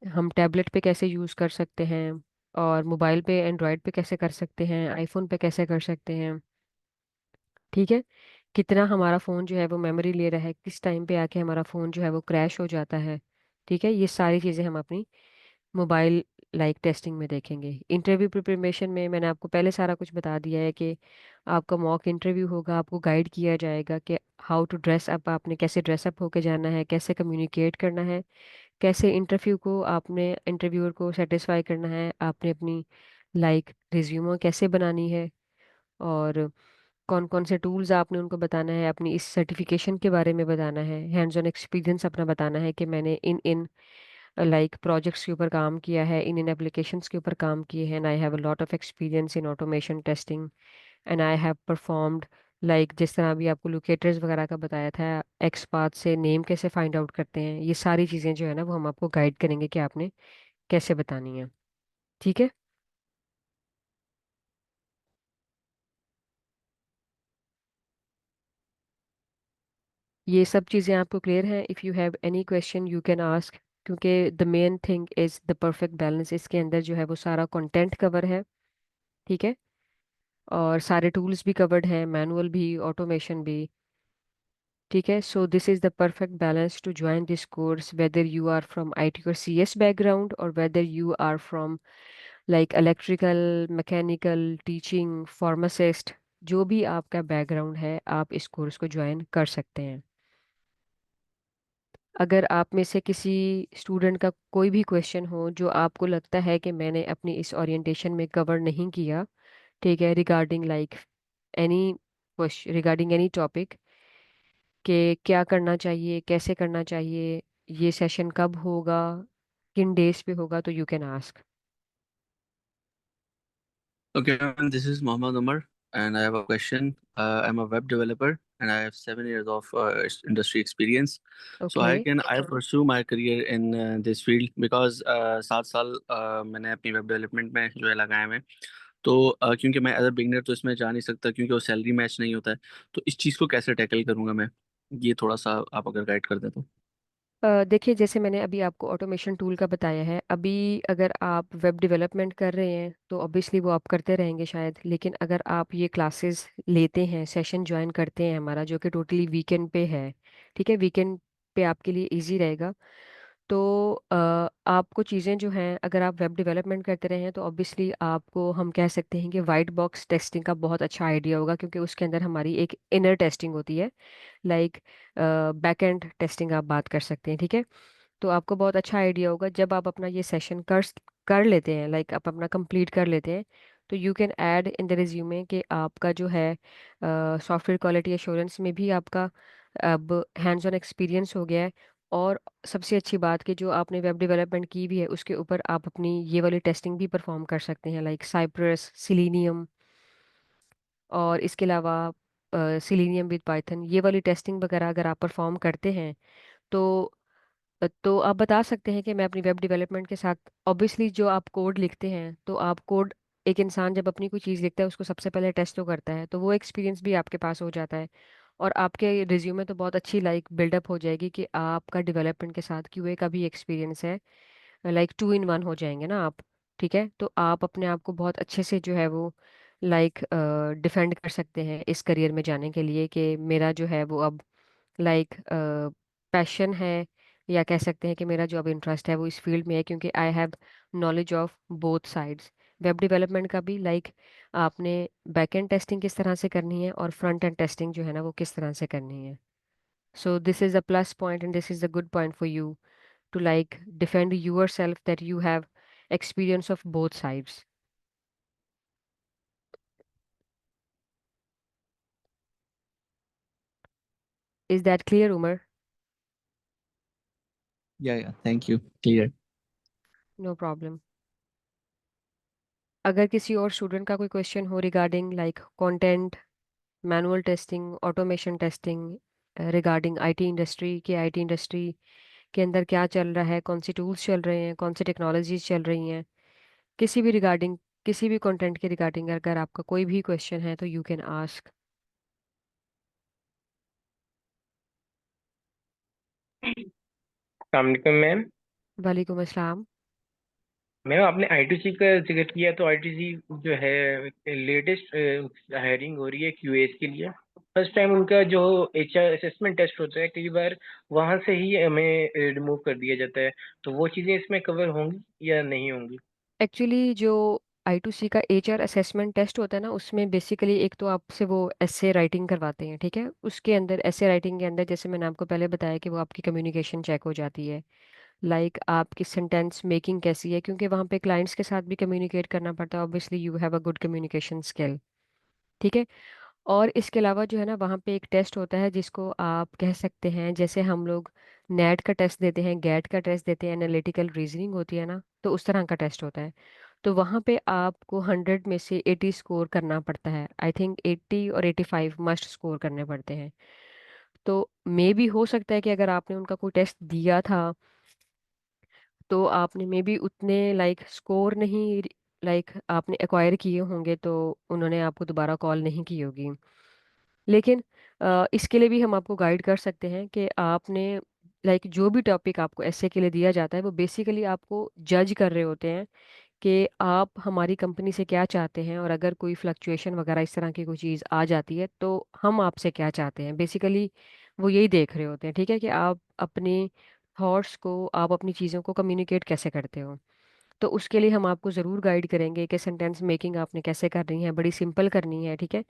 हम टैबलेट पे कैसे यूज़ कर सकते हैं, और मोबाइल पे एंड्रॉयड पे कैसे कर सकते हैं, आईफोन पे कैसे कर सकते हैं। ठीक है, कितना हमारा फ़ोन जो है वो मेमोरी ले रहा है, किस टाइम पे आके हमारा फ़ोन जो है वो क्रैश हो जाता है। ठीक है, ये सारी चीज़ें हम अपनी मोबाइल लाइक टेस्टिंग में देखेंगे। इंटरव्यू प्रिपरेशन में मैंने आपको पहले सारा कुछ बता दिया है कि आपका मॉक इंटरव्यू होगा, आपको गाइड किया जाएगा कि हाउ टू ड्रेस अप, आपने कैसे ड्रेसअप होके जाना है, कैसे कम्युनिकेट करना है, कैसे इंटरव्यू को आपने इंटरव्यूअर को सेटिस्फाई करना है, आपने अपनी रिज्यूमो कैसे बनानी है, और कौन कौन से टूल्स आपने उनको बताना है, अपनी इस सर्टिफिकेशन के बारे में बताना है, हैंड्स ऑन एक्सपीरियंस अपना बताना है कि मैंने इन इन प्रोजेक्ट्स के ऊपर काम किया है, इन इन एप्लीकेशंस के ऊपर काम किए हैं, I have a lot of experience in automation testing and I have performed, जिस तरह अभी आपको लोकेटर्स वगैरह का बताया था, एक्सपाथ से नेम कैसे फाइंड आउट करते हैं, ये सारी चीज़ें जो है ना वो हम आपको गाइड करेंगे कि आपने कैसे बतानी है। ठीक है, ये सब चीज़ें आपको क्लियर हैं? If you have any question you can ask, क्योंकि the main thing is the perfect balance. इसके अंदर जो है वो सारा कंटेंट कवर है। ठीक है, और सारे टूल्स भी कवर्ड हैं, मैनुअल भी, ऑटोमेशन भी। ठीक है, so this is the perfect balance to join this course, whether you are from IT और CS बैकग्राउंड, और whether you are from electrical, mechanical, teaching, pharmacist, जो भी आपका बैकग्राउंड है आप इस कोर्स को ज्वाइन कर सकते हैं। अगर आप में से किसी स्टूडेंट का कोई भी क्वेश्चन हो जो आपको लगता है कि मैंने अपनी इस ओरिएंटेशन में कवर नहीं किया, ठीक है, regarding any question, regarding any topic, कि क्या करना चाहिए, कैसे करना चाहिए, ये सेशन कब होगा, किन डेज पे होगा, तो you can ask. Okay, ma'am, this is Mohammad Umar, and I have a question. I'm a web developer, and I have 7 years of industry experience. So okay, I pursue my career in this field because 7 साल मैंने अपनी web development में जो है लगाए हुए हैं। तो क्योंकि मैं एज अ बिगनर तो इसमें जा नहीं सकता क्योंकि वो सैलरी मैच नहीं होता है। तो इस चीज़ को कैसे टैकल करूंगा मैं, ये थोड़ा सा आप अगर गाइड कर दें तो। देखिए, जैसे मैंने अभी आपको ऑटोमेशन टूल का बताया है, अभी अगर आप वेब डेवलपमेंट कर रहे हैं तो ऑब्वियसली वो आप करते रहेंगे शायद, लेकिन अगर आप ये क्लासेस लेते हैं, सेशन ज्वाइन करते हैं हमारा, जो कि टोटली वीकेंड पे है, ठीक है, वीकेंड पे आपके लिए इजी रहेगा, तो आपको चीज़ें जो हैं, अगर आप वेब डेवलपमेंट करते रहे हैं तो ऑब्वियसली आपको हम कह सकते हैं कि वाइट बॉक्स टेस्टिंग का बहुत अच्छा आइडिया होगा, क्योंकि उसके अंदर हमारी एक इनर टेस्टिंग होती है, लाइक बैक एंड टेस्टिंग आप बात कर सकते हैं। ठीक है, तो आपको बहुत अच्छा आइडिया होगा जब आप अपना ये सेशन कर लेते हैं, आप अपना कंप्लीट कर लेते हैं, तो you can add in the resume कि आपका जो है सॉफ्टवेयर क्वालिटी एश्योरेंस में भी आपका अब हैंड्स ऑन एक्सपीरियंस हो गया है, और सबसे अच्छी बात कि जो आपने वेब डेवलपमेंट की भी है उसके ऊपर आप अपनी ये वाली टेस्टिंग भी परफॉर्म कर सकते हैं, लाइक साइप्रस, सिलीनियम, और इसके अलावा सिलीनियम विद पाइथन, ये वाली टेस्टिंग वगैरह अगर आप परफॉर्म करते हैं, तो आप बता सकते हैं कि मैं अपनी वेब डेवलपमेंट के साथ, ऑब्वियसली जो आप कोड लिखते हैं, तो आप कोड, एक इंसान जब अपनी कोई चीज़ लिखता है उसको सबसे पहले टेस्ट तो करता है, तो वो एक्सपीरियंस भी आपके पास हो जाता है, और आपके रिज्यूमे तो बहुत अच्छी बिल्डअप हो जाएगी कि आपका डेवलपमेंट के साथ QA का भी एक्सपीरियंस है, 2 in 1 हो जाएंगे ना आप। ठीक है, तो आप अपने आप को बहुत अच्छे से जो है वो डिफेंड कर सकते हैं इस करियर में जाने के लिए, कि मेरा जो है वो अब लाइक पैशन है, या कह सकते हैं कि मेरा जो अब इंटरेस्ट है वो इस फील्ड में है, क्योंकि I have knowledge of both sides. Web development का भी आपने बैक एंड टेस्टिंग किस तरह से करनी है, और फ्रंट एंड टेस्टिंग जो है ना वो किस तरह से करनी है। So this is a plus point and this is a good point for you to defend yourself, that you have experience of both sides. Is that clear, Umar? Yeah, yeah, thank you, clear. No problem. अगर किसी और student का कोई question हो regarding like content, manual testing, automation testing, regarding IT industry के अंदर क्या चल रहा है, कौन सी टूल्स चल रहे हैं, कौन सी टेक्नोलॉजीज चल रही हैं, किसी भी रिगार्डिंग, किसी भी कंटेंट के रिगार्डिंग अगर आपका कोई भी क्वेश्चन है तो यू कैन आस्क। अस्सलाम वालेकुम मैम। वालेकुम अस्सलाम। मैम आपने आईटीसी का जिक्र किया, तो आईटीसी जो है लेटेस्ट हायरिंग हो रही है क्यूएस के लिए। फर्स्ट टाइम उनका जो एचआर असेसमेंट टेस्ट होता है, कई बार वहाँ से ही हमें रिमूव कर दिया जाता है। तो वो चीज़ें इसमें कवर होंगी या नहीं होंगी? एक्चुअली जो I2C का एचआर असेसमेंट टेस्ट होता है ना, उसमें बेसिकली एक तो आपसे वो एसे राइटिंग करवाते हैं, ठीक है। उसके अंदर एसे राइटिंग के अंदर जैसे मैंने आपको पहले बताया कि वो आपकी कम्युनिकेशन चेक हो जाती है, लाइक आपकी सेंटेंस मेकिंग कैसी है, क्योंकि वहाँ पे क्लाइंट्स के साथ भी कम्युनिकेट करना पड़ता है। Obviously you have a good communication skill, ठीक है। और इसके अलावा जो है ना, वहाँ पे एक टेस्ट होता है जिसको आप कह सकते हैं, जैसे हम लोग नेट का टेस्ट देते हैं, गेट का टेस्ट देते हैं, एनालिटिकल रीजनिंग होती है ना, तो उस तरह का टेस्ट होता है। तो वहाँ पे आपको 100 में से 80 स्कोर करना पड़ता है। आई थिंक 80 और 85 मस्ट स्कोर करने पड़ते हैं। तो मे भी हो सकता है कि अगर आपने उनका कोई टेस्ट दिया था तो आपने मे बी उतने लाइक स्कोर नहीं, लाइक आपने एक्वायर किए होंगे, तो उन्होंने आपको दोबारा कॉल नहीं की होगी। लेकिन इसके लिए भी हम आपको गाइड कर सकते हैं कि आपने लाइक जो भी टॉपिक आपको ऐसे के लिए दिया जाता है वो बेसिकली आपको जज कर रहे होते हैं कि आप हमारी कंपनी से क्या चाहते हैं, और अगर कोई फ्लक्चुएशन वगैरह इस तरह की कोई चीज़ आ जाती है तो हम आपसे क्या चाहते हैं। बेसिकली वो यही देख रहे होते हैं, ठीक है, कि आप अपने थॉट्स को, आप अपनी चीज़ों को कम्युनिकेट कैसे करते हो। तो उसके लिए हम आपको ज़रूर गाइड करेंगे कि सेंटेंस मेकिंग आपने कैसे करनी है, बड़ी सिंपल करनी है, ठीक है।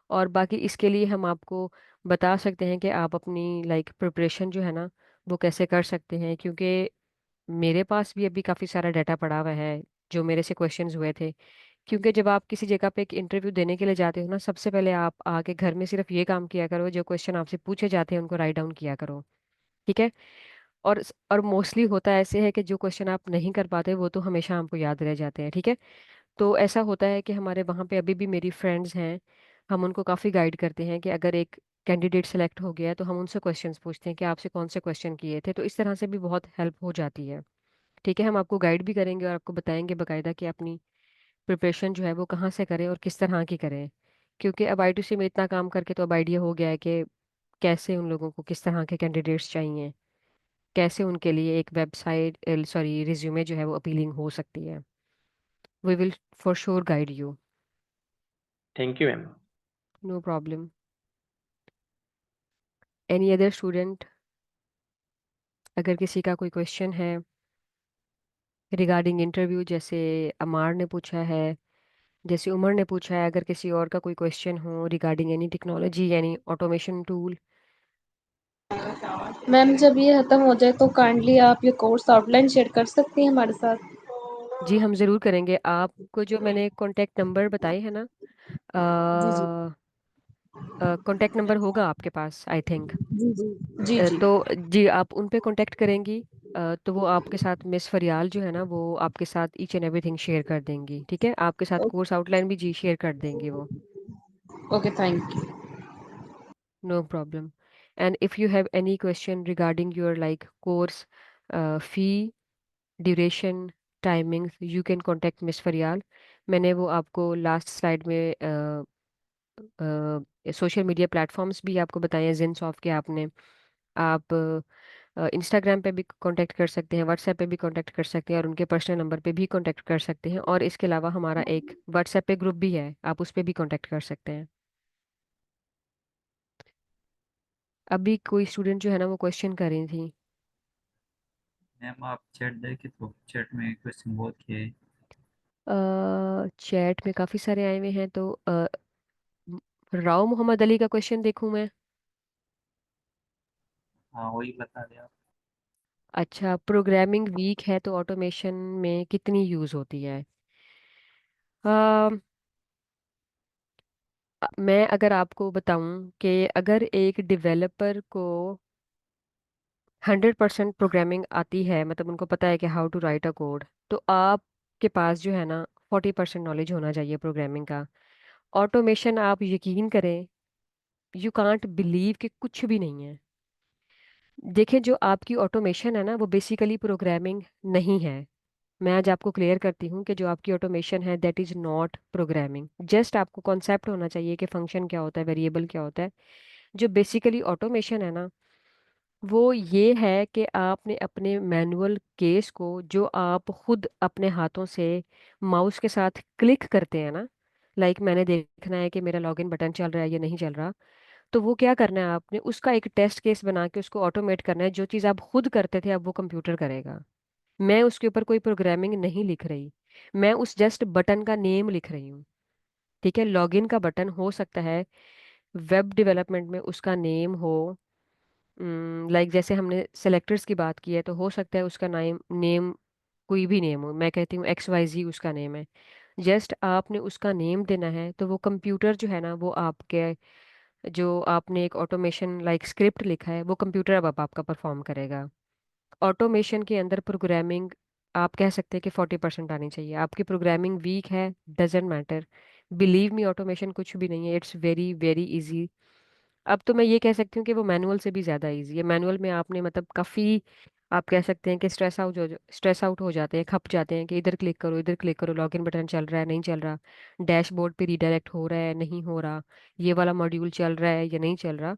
और बाकी इसके लिए हम आपको बता सकते हैं कि आप अपनी लाइक प्रिपरेशन जो है ना वो कैसे कर सकते हैं, क्योंकि मेरे पास भी अभी काफ़ी सारा डाटा पड़ा हुआ है जो मेरे से क्वेश्चंस हुए थे। क्योंकि जब आप किसी जगह पे एक इंटरव्यू देने के लिए जाते हो ना, सबसे पहले आप आके घर में सिर्फ ये काम किया करो, जो क्वेश्चन आपसे पूछे जाते हैं उनको राइट डाउन किया करो, ठीक है। और मोस्टली होता ऐसे है कि जो क्वेश्चन आप नहीं कर पाते वो तो हमेशा हमको याद रह जाते हैं, ठीक है। तो ऐसा होता है कि हमारे वहाँ पे अभी भी मेरी फ्रेंड्स हैं, हम उनको काफ़ी गाइड करते हैं कि अगर एक कैंडिडेट सेलेक्ट हो गया है तो हम उनसे क्वेश्चंस पूछते हैं कि आपसे कौन से क्वेश्चन किए थे। तो इस तरह से भी बहुत हेल्प हो जाती है, ठीक है। हम आपको गाइड भी करेंगे और आपको बताएंगे बाकायदा कि अपनी प्रिपरेशन जो है वो कहाँ से करें और किस तरह की करें। क्योंकि अब I2C में इतना काम करके तो अब आइडिया हो गया है कि कैसे उन लोगों को किस तरह के कैंडिडेट्स चाहिए, कैसे उनके लिए एक वेबसाइट, सॉरी, रिज्यूमे जो है वो अपीलिंग हो सकती है। We will for sure guide you. Thank you ma'am. No problem. Any other student, अगर किसी का कोई क्वेश्चन है रिगार्डिंग इंटरव्यू, जैसे अमार ने पूछा है, जैसे उमर ने पूछा है, अगर किसी और का कोई क्वेश्चन हो रिगार्डिंग एनी टेक्नोलॉजी, यानी ऑटोमेशन टूल। मैम जब ये खत्म हो जाए तो काइंडली आप ये कोर्स आउटलाइन शेयर कर सकती हैं हमारे साथ? जी हम ज़रूर करेंगे। आपको जो मैंने कॉन्टैक्ट नंबर बताए हैं ना, जी जी कॉन्टैक्ट नंबर होगा आपके पास आई थिंक। जी जी जी जी। तो जी आप उन पे कांटेक्ट करेंगी, तो वो आपके साथ मिस फरियाल जो है ना वो आपके साथ ईच एंड एवरीथिंग शेयर कर देंगी, ठीक है। आपके साथ कोर्स आउटलाइन भी जी शेयर कर देंगी वो। Okay thank you. No problem. And if you have any question regarding your like course fee, duration, timing, you can contact miss Fariyal. मैंने वो आपको लास्ट स्लाइड में सोशल मीडिया प्लेटफॉर्म्स भी आपको बताए हैं जिन सॉफ्ट के। आपने आप इंस्टाग्राम पे भी कांटेक्ट कर सकते हैं, व्हाट्सएप पे भी कांटेक्ट कर सकते हैं, और उनके पर्सनल नंबर पे भी कांटेक्ट कर सकते हैं। और इसके अलावा हमारा एक व्हाट्सएप पे ग्रुप भी है, आप उस पे भी कांटेक्ट कर सकते हैं। अभी कोई स्टूडेंट जो है ना वो क्वेश्चन कर रही थी। मैम आप चैट देखे तो चैट में क्वेश्चन बहुत किए हैं। चैट में काफ़ी सारे आए हुए हैं, तो राव मोहम्मद अली का क्वेश्चन देखूं मैं। हाँ वही बता रहे आप। अच्छा, प्रोग्रामिंग वीक है तो ऑटोमेशन में कितनी यूज़ होती है। मैं अगर आपको बताऊं कि अगर एक डेवलपर को 100% प्रोग्रामिंग आती है, मतलब उनको पता है कि how to write a code, तो आपके पास जो है ना 40% नॉलेज होना चाहिए प्रोग्रामिंग का। ऑटोमेशन आप यकीन करें, यू कांट बिलीव कि कुछ भी नहीं है। देखें, जो आपकी ऑटोमेशन है ना वो बेसिकली प्रोग्रामिंग नहीं है। मैं आज आपको क्लियर करती हूँ कि जो आपकी ऑटोमेशन है that is not programming. Just आपको कॉन्सेप्ट होना चाहिए कि फंक्शन क्या होता है, वेरिएबल क्या होता है। जो बेसिकली ऑटोमेशन है ना वो ये है कि आपने अपने मैनुअल केस को जो आप खुद अपने हाथों से माउस के साथ क्लिक करते हैं ना, लाइक मैंने देखना है कि मेरा लॉगिन बटन चल रहा है या नहीं चल रहा, तो वो क्या करना है आपने उसका एक टेस्ट केस बना के उसको ऑटोमेट करना है। जो चीज़ आप खुद करते थे अब वो कंप्यूटर करेगा। मैं उसके ऊपर कोई प्रोग्रामिंग नहीं लिख रही, मैं उस जस्ट बटन का नेम लिख रही हूँ। ठीक है, लॉगिन का बटन हो सकता है वेब डेवलपमेंट में उसका नेम हो, लाइक जैसे हमने सेलेक्टर्स की बात की है तो हो सकता है उसका नेम नेम कोई भी नेम हो। मैं कहती हूँ XYZ उसका नेम है। जस्ट आपने उसका नेम देना है तो वो कंप्यूटर जो है ना वो आपके जो आपने एक ऑटोमेशन लाइक स्क्रिप्ट लिखा है वो कंप्यूटर अब आपका परफॉर्म करेगा। ऑटोमेशन के अंदर प्रोग्रामिंग आप कह सकते हैं कि 40% आनी चाहिए। आपकी प्रोग्रामिंग वीक है, doesn't matter, believe me automation कुछ भी नहीं है, इट्स वेरी वेरी इजी। अब तो मैं ये कह सकती हूँ कि वो मैनुअल से भी ज़्यादा इजी है। मैनुअल में आपने मतलब काफ़ी, आप कह सकते हैं कि स्ट्रेस आउट हो जाते हैं, खप जाते हैं कि इधर क्लिक करो इधर क्लिक करो, लॉगिन बटन चल रहा है नहीं चल रहा, डैशबोर्ड पे रीडायरेक्ट हो रहा है नहीं हो रहा, ये वाला मॉड्यूल चल रहा है या नहीं चल रहा।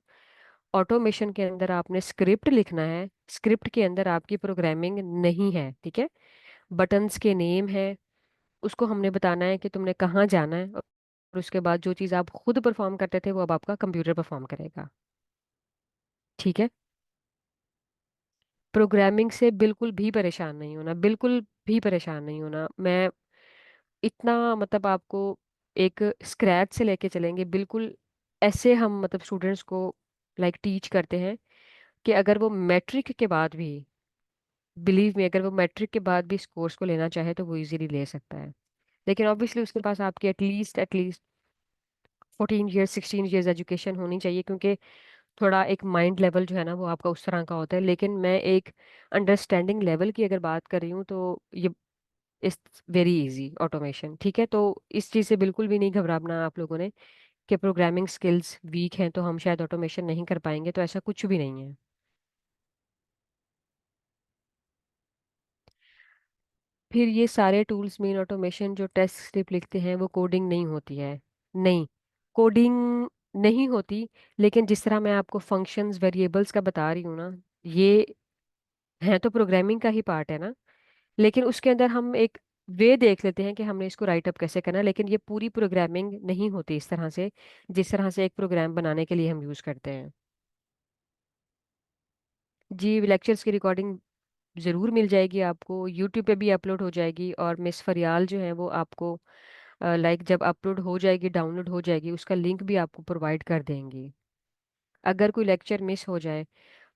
ऑटोमेशन के अंदर आपने स्क्रिप्ट लिखना है, स्क्रिप्ट के अंदर आपकी प्रोग्रामिंग नहीं है। ठीक है, बटन्स के नेम है, उसको हमने बताना है कि तुमने कहाँ जाना है, और उसके बाद जो चीज़ आप खुद परफॉर्म करते थे वो अब आपका कंप्यूटर परफॉर्म करेगा। ठीक है, प्रोग्रामिंग से बिल्कुल भी परेशान नहीं होना, बिल्कुल भी परेशान नहीं होना। मैं इतना मतलब आपको एक स्क्रैच से लेके चलेंगे बिल्कुल। ऐसे हम मतलब स्टूडेंट्स को लाइक टीच करते हैं कि अगर वो मैट्रिक के बाद भी, बिलीव में, अगर वो मैट्रिक के बाद भी इस कोर्स को लेना चाहे तो वो इजीली ले सकता है। लेकिन ऑब्वियसली उसके पास आपकी एटलीस्ट 14 ईयर्स 16 ईयर्स एजुकेशन होनी चाहिए, क्योंकि थोड़ा एक माइंड लेवल जो है ना वो आपका उस तरह का होता है। लेकिन मैं एक अंडरस्टैंडिंग लेवल की अगर बात कर रही हूँ तो ये इस वेरी इजी ऑटोमेशन। ठीक है, तो इस चीज़ से बिल्कुल भी नहीं घबराना आप लोगों ने कि प्रोग्रामिंग स्किल्स वीक हैं तो हम शायद ऑटोमेशन नहीं कर पाएंगे, तो ऐसा कुछ भी नहीं है। फिर ये सारे टूल्स मेन ऑटोमेशन जो टेस्ट स्क्रिप्ट लिखते हैं वो कोडिंग नहीं होती है। नहीं, कोडिंग नहीं होती, लेकिन जिस तरह मैं आपको फंक्शंस वेरिएबल्स का बता रही हूँ ना, ये है तो प्रोग्रामिंग का ही पार्ट है ना। लेकिन उसके अंदर हम एक वे देख लेते हैं कि हमने इसको राइट अप कैसे करना है, लेकिन ये पूरी प्रोग्रामिंग नहीं होती इस तरह से जिस तरह से एक प्रोग्राम बनाने के लिए हम यूज़ करते हैं। जी, लेक्चर्स की रिकॉर्डिंग ज़रूर मिल जाएगी आपको, यूट्यूब पे भी अपलोड हो जाएगी, और मिस फरियाल जो है वो आपको लाइक जब अपलोड हो जाएगी, डाउनलोड हो जाएगी, उसका लिंक भी आपको प्रोवाइड कर देंगी। अगर कोई लेक्चर मिस हो जाए,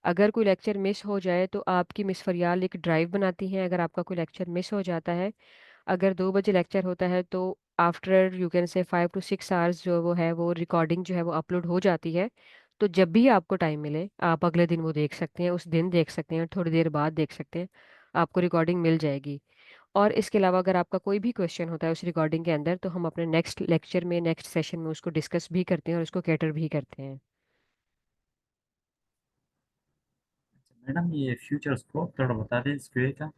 अगर कोई लेक्चर मिस हो जाए तो आपकी मिस फरियाल एक ड्राइव बनाती हैं। अगर आपका कोई लेक्चर मिस हो जाता है, अगर 2 बजे लेक्चर होता है तो आफ्टर यू कैन से 5 to 6 आवर्स जो वो है वो रिकॉर्डिंग जो है वो अपलोड हो जाती है। तो जब भी आपको टाइम मिले आप अगले दिन वो देख सकते हैं, उस दिन देख सकते हैं, थोड़ी देर बाद देख सकते हैं, आपको रिकॉर्डिंग मिल जाएगी। और इसके अलावा अगर आपका कोई भी क्वेश्चन होता है उस रिकॉर्डिंग के अंदर तो हम अपने नेक्स्ट लेक्चर में, नेक्स्ट सेशन में उसको डिस्कस भी करते हैं और उसको कैटर भी करते हैं। मैडम ये फ्यूचर स्कोप थोड़ा बता दें इस QA का,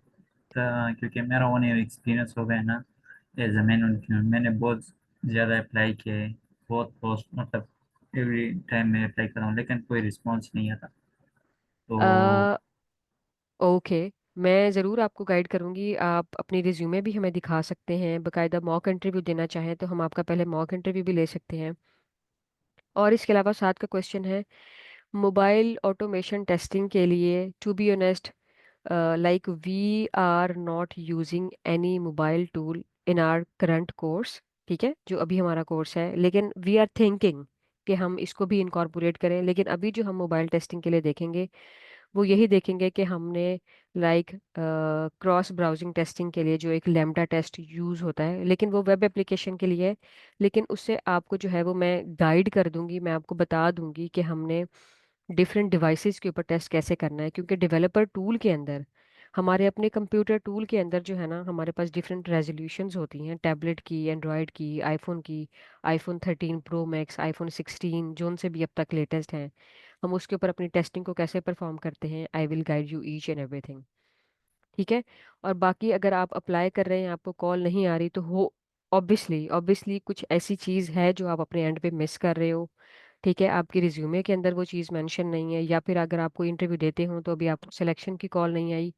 क्योंकि मेरा 1 ईयर एक्सपीरियंस हो गया ना एज ए मैंने बहुत ज़्यादा अप्लाई किए, बहुत पोस्ट मतलब एवरी टाइम मैं अप्लाई कर रहा हूँ लेकिन कोई रिस्पॉन्स नहीं आता तो। अ ओके, मैं ज़रूर आपको गाइड करूँगी। आप अपनी रिज्यूमे भी हमें दिखा सकते हैं, बाकायदा मॉक इंटरव्यू देना चाहें तो हम आपका पहले मॉक इंटरव्यू भी ले सकते हैं। और इसके अलावा साथ का क्वेश्चन है, मोबाइल ऑटोमेशन टेस्टिंग के लिए to be honest, like we are not using any mobile tool in our current course. ठीक है, जो अभी हमारा कोर्स है, लेकिन वी आर थिंकिंग कि हम इसको भी इनकॉर्पोरेट करें। लेकिन अभी जो हम मोबाइल टेस्टिंग के लिए देखेंगे वो यही देखेंगे कि हमने लाइक क्रॉस ब्राउजिंग टेस्टिंग के लिए जो एक लैम्डा टेस्ट यूज़ होता है, लेकिन वो वेब एप्लीकेशन के लिए है। लेकिन उससे आपको जो है वो मैं गाइड कर दूंगी, मैं आपको बता दूंगी कि हमने डिफरेंट डिवाइसेस के ऊपर टेस्ट कैसे करना है, क्योंकि डेवलपर टूल के अंदर हमारे अपने कंप्यूटर टूल के अंदर जो है ना, हमारे पास डिफरेंट रेजोल्यूशंस होती हैं, टैबलेट की, एंड्रॉयड की, आईफोन की, iPhone 13 pro max, iPhone 16, zone से भी अब तक लेटेस्ट हैं। हम उसके ऊपर अपनी टेस्टिंग को कैसे परफॉर्म करते हैं, I will guide you each and everything. ठीक है। और बाकी अगर आप अप्लाई कर रहे हैं, आपको कॉल नहीं आ रही, तो हो ऑब्वियसली ऑब्वियसली कुछ ऐसी चीज़ है जो आप अपने एंड पे मिस कर रहे हो। ठीक है, आपकी रिज्यूमे के अंदर वो चीज़ मेंशन नहीं है, या फिर अगर आपको इंटरव्यू देते हो तो अभी आपको सिलेक्शन की कॉल नहीं आई,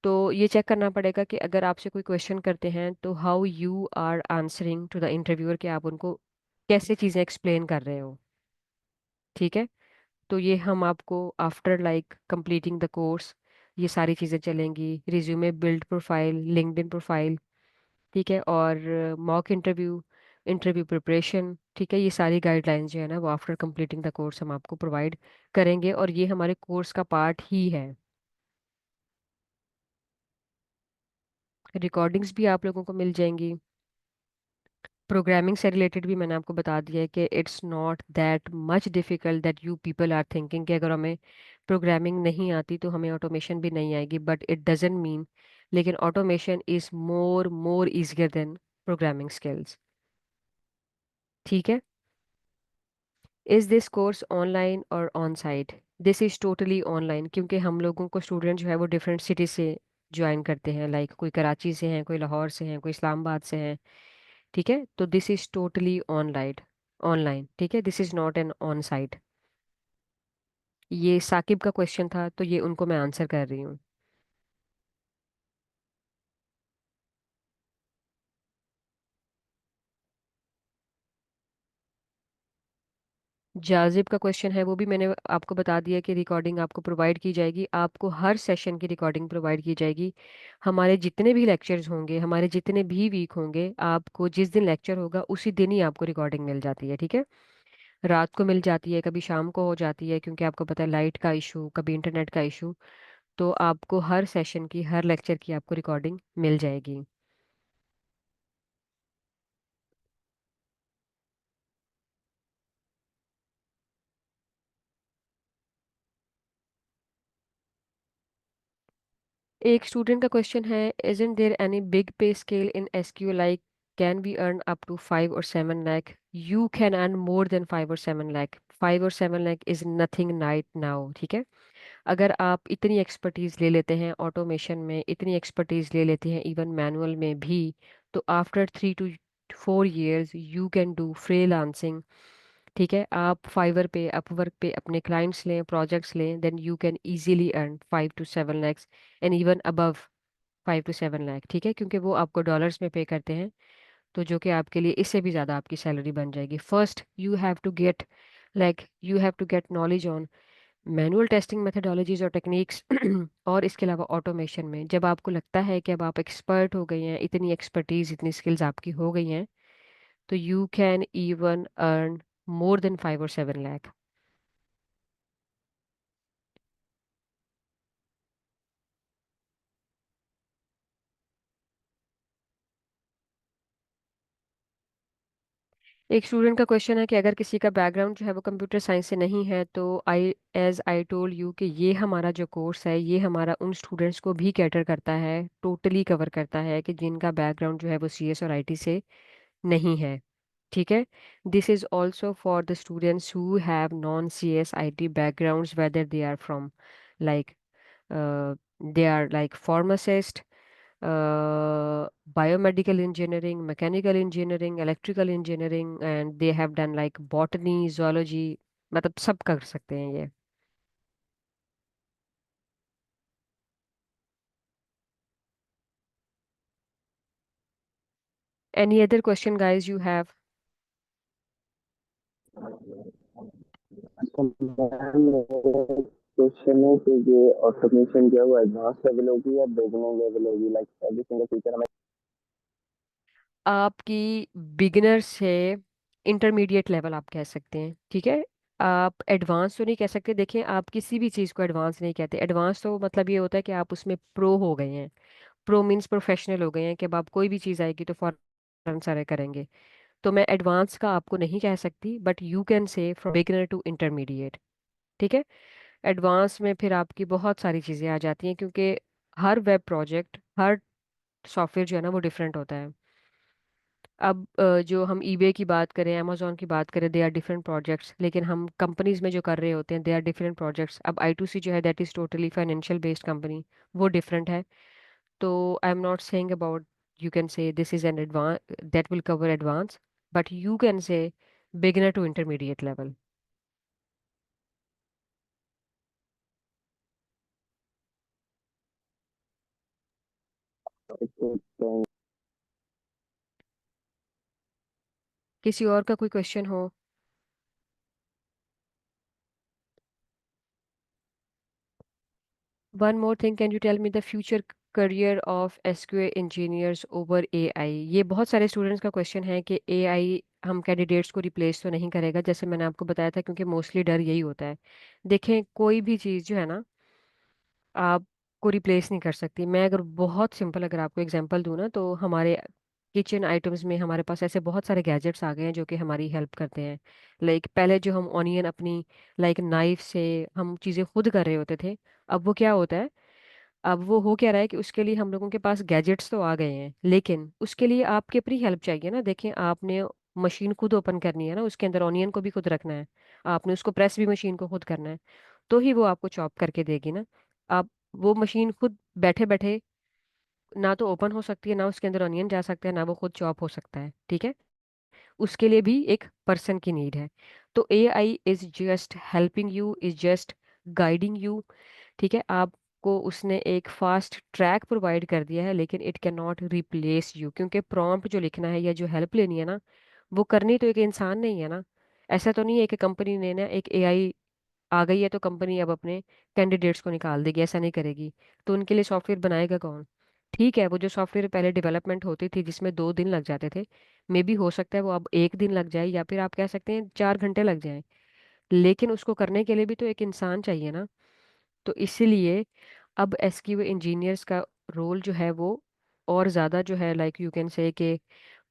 तो ये चेक करना पड़ेगा कि अगर आपसे कोई क्वेश्चन करते हैं तो how you are answering to the interviewer, कि आप उनको कैसे चीज़ें एक्सप्लेन कर रहे हो। ठीक है। तो ये हम आपको after like completing the course ये सारी चीज़ें चलेंगी, resume build profile, LinkedIn profile, ठीक है, और मॉक इंटरव्यू, इंटरव्यू प्रिपरेशन। ठीक है, ये सारी गाइडलाइंस जो है ना वो आफ्टर कंप्लीटिंग द कोर्स हम आपको प्रोवाइड करेंगे, और ये हमारे कोर्स का पार्ट ही है। रिकॉर्डिंग्स भी आप लोगों को मिल जाएंगी। प्रोग्रामिंग से रिलेटेड भी मैंने आपको बता दिया है कि it's not that much difficult that you people are thinking कि अगर हमें प्रोग्रामिंग नहीं आती तो हमें ऑटोमेशन भी नहीं आएगी, बट इट डजेंट मीन, लेकिन automation is more more easier than programming skills. ठीक है। इज दिस कोर्स ऑनलाइन और on site? This is totally online, क्योंकि हम लोगों को स्टूडेंट जो है वो डिफरेंट सिटी से ज्वाइन करते हैं, लाइक कोई कराची से हैं, कोई लाहौर से हैं, कोई इस्लामाबाद से हैं। ठीक है, तो this is totally online, online. ठीक है, this is not an on site. ये साकिब का क्वेश्चन था, तो ये उनको मैं आंसर कर रही हूँ। जाजिब का क्वेश्चन है, वो भी मैंने आपको बता दिया कि रिकॉर्डिंग आपको प्रोवाइड की जाएगी, आपको हर सेशन की रिकॉर्डिंग प्रोवाइड की जाएगी। हमारे जितने भी लेक्चर्स होंगे, हमारे जितने भी वीक होंगे, आपको जिस दिन लेक्चर होगा उसी दिन ही आपको रिकॉर्डिंग मिल जाती है। ठीक है, रात को मिल जाती है, कभी शाम को हो जाती है, क्योंकि आपको पता है लाइट का इशू, कभी इंटरनेट का इशू। तो आपको हर सेशन की, हर लेक्चर की आपको रिकॉर्डिंग मिल जाएगी। एक स्टूडेंट का क्वेश्चन है, isn't there any big pay scale in SQ, like can we earn up to 5 or 7 lakh? You can earn more than 5 or 7 lakh. 5 or 7 lakh is nothing right now। ठीक है, अगर आप इतनी expertise ले लेते हैं automation में, इतनी एक्सपर्टीज ले लेते हैं इवन मैनुअल में भी, तो after 3 to 4 years you can do freelancing. ठीक है, आप फाइवर पे, अपवर्क पे अपने क्लाइंट्स लें, प्रोजेक्ट्स लें, then you can easily earn 5 to 7 lakhs, and even above 5 to 7 lakh. ठीक है, क्योंकि वो आपको डॉलर्स में पे करते हैं, तो जो कि आपके लिए इससे भी ज़्यादा आपकी सैलरी बन जाएगी। First you have to get, like you have to get knowledge on manual testing methodologies और टेक्निक्स और इसके अलावा ऑटोमेशन में जब आपको लगता है कि अब आप एक्सपर्ट हो गए हैं, इतनी एक्सपर्टीज, इतनी स्किल्स आपकी हो गई हैं, तो you can even earn more than 5 or 7 lakh. एक स्टूडेंट का क्वेश्चन है कि अगर किसी का बैकग्राउंड जो है वो कंप्यूटर साइंस से नहीं है, तो आई टोल्ड यू कि ये हमारा जो कोर्स है ये हमारा उन स्टूडेंट्स को भी कैटर करता है, टोटली कवर करता है, कि जिनका बैकग्राउंड जो है वो CS और IT से नहीं है। ठीक है, this is also for the students who have non CS IT backgrounds, whether they are from like they are like pharmacist, biomedical engineering, mechanical engineering, electrical engineering, and they have done like botany, zoology, मतलब सब कर सकते हैं ये। Any other question guys you have? Question है कि ये automation जो है वो एडवांस लेवल होगी या बिगिनर लेवल होगी, लाइक एवरी सिंगल फीचर हमें। आपकी बिगिनर से इंटरमीडिएट लेवल आप कह सकते हैं। ठीक है, आप एडवांस तो नहीं कह सकते। देखें, आप किसी भी चीज़ को एडवांस नहीं कहते। एडवांस तो मतलब ये होता है कि आप उसमें प्रो हो गए हैं। प्रो मीन्स प्रोफेशनल हो गए हैं, कि अब आप कोई भी चीज़ आएगी तो फौरन सारे करेंगे। तो मैं एडवांस का आपको नहीं कह सकती, but you can say from beginner to intermediate. ठीक है, एडवांस में फिर आपकी बहुत सारी चीज़ें आ जाती हैं, क्योंकि हर वेब प्रोजेक्ट, हर सॉफ्टवेयर जो है ना वो डिफरेंट होता है। अब जो हम ईबे की बात करें, अमेजोन की बात करें, दे आर डिफरेंट प्रोजेक्ट्स, लेकिन हम कंपनीज में जो कर रहे होते हैं दे आर डिफरेंट प्रोजेक्ट्स। अब I2C जो है that is totally financial based company, वो डिफरेंट है। तो I am not saying about, you can say this is an advance that will cover advance, but you can say beginner to intermediate level. Okay, thank किसी और का कोई question हो? One more thing, can you tell me the future career of SQA engineers over AI? ये बहुत सारे students का question है कि AI हम कैंडिडेट्स को रिप्लेस तो नहीं करेगा, जैसे मैंने आपको बताया था, क्योंकि मोस्टली डर यही होता है। देखें, कोई भी चीज़ जो है ना आपको रिप्लेस नहीं कर सकती। मैं अगर बहुत सिंपल अगर आपको एग्जांपल दूँ ना, तो हमारे किचन आइटम्स में हमारे पास ऐसे बहुत सारे गैजेट्स आ गए हैं जो कि हमारी हेल्प करते हैं। लाइक पहले जो हम ऑनियन अपनी लाइक नाइफ से हम चीज़ें खुद कर रहे होते थे, अब वो क्या होता है, अब वो हो क्या रहा है कि उसके लिए हम लोगों के पास गैजेट्स तो आ गए हैं, लेकिन उसके लिए आपकी अपनी हेल्प चाहिए ना। देखें, आपने मशीन खुद ओपन करनी है ना, उसके अंदर ऑनियन को भी खुद रखना है, आपने उसको प्रेस भी मशीन को खुद करना है, तो ही वो आपको चॉप करके देगी ना। आप वो मशीन खुद बैठे बैठे ना तो ओपन हो सकती है, ना उसके अंदर ऑनियन जा सकता है, ना वो खुद चॉप हो सकता है, ठीक है। उसके लिए भी एक पर्सन की नीड है। तो AI is just helping you, is just guiding you, ठीक है। आपको उसने एक फास्ट ट्रैक प्रोवाइड कर दिया है, लेकिन it can not replace you, क्योंकि प्रॉम्प्ट जो लिखना है या जो हेल्प लेनी है ना, वो करनी तो एक इंसान नहीं है ना। ऐसा तो नहीं है कि कंपनी ने ना एक AI आ गई है तो कंपनी अब अपने कैंडिडेट्स को निकाल देगी, ऐसा नहीं करेगी। तो उनके लिए सॉफ्टवेयर बनाएगा कौन? ठीक है, वो जो सॉफ्टवेयर पहले डेवलपमेंट होती थी जिसमें 2 दिन लग जाते थे, मे बी हो सकता है वो अब 1 दिन लग जाए, या फिर आप कह सकते हैं 4 घंटे लग जाएं, लेकिन उसको करने के लिए भी तो एक इंसान चाहिए ना। तो इसीलिए अब SQA इंजीनियर्स का रोल जो है वो और ज़्यादा जो है लाइक यू कैन से कि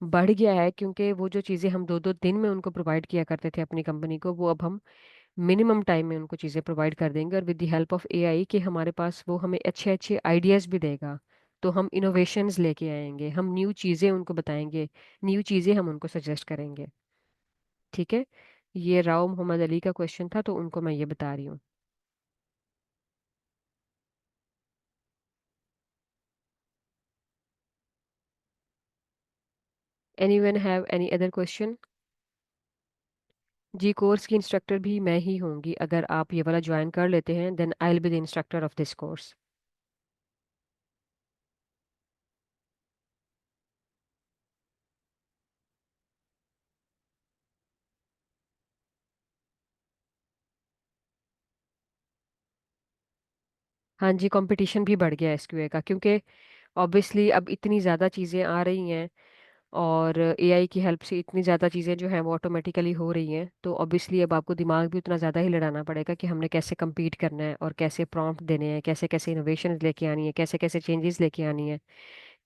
बढ़ गया है, क्योंकि वो जो चीज़ें हम 2-2 दिन में उनको प्रोवाइड किया करते थे अपनी कंपनी को, वो अब हम मिनिमम टाइम में उनको चीज़ें प्रोवाइड कर देंगे, और with the help of AI कि हमारे पास वो हमें अच्छे अच्छे आइडियाज़ भी देगा। तो हम इनोवेशंस लेके आएंगे, हम न्यू चीज़ें उनको बताएंगे, न्यू चीज़ें हम उनको सजेस्ट करेंगे, ठीक है। ये राव मोहम्मद अली का क्वेश्चन था, तो उनको मैं ये बता रही हूँ। Anyone have any other question? जी, कोर्स की इंस्ट्रक्टर भी मैं ही होंगी। अगर आप ये वाला ज्वाइन कर लेते हैं then I will be the instructor of this course. हाँ जी, कंपटीशन भी बढ़ गया है SQA का, क्योंकि ऑब्वियसली अब इतनी ज़्यादा चीज़ें आ रही हैं, और AI की हेल्प से इतनी ज़्यादा चीज़ें जो हैं वो ऑटोमेटिकली हो रही हैं, तो ऑब्वियसली अब आपको दिमाग भी उतना ज़्यादा ही लड़ाना पड़ेगा कि हमने कैसे compete करना है, और कैसे प्रॉम्प्ट देने हैं, कैसे कैसे इनोवेशन लेके आनी है, कैसे कैसे चेंजेस लेके आनी है,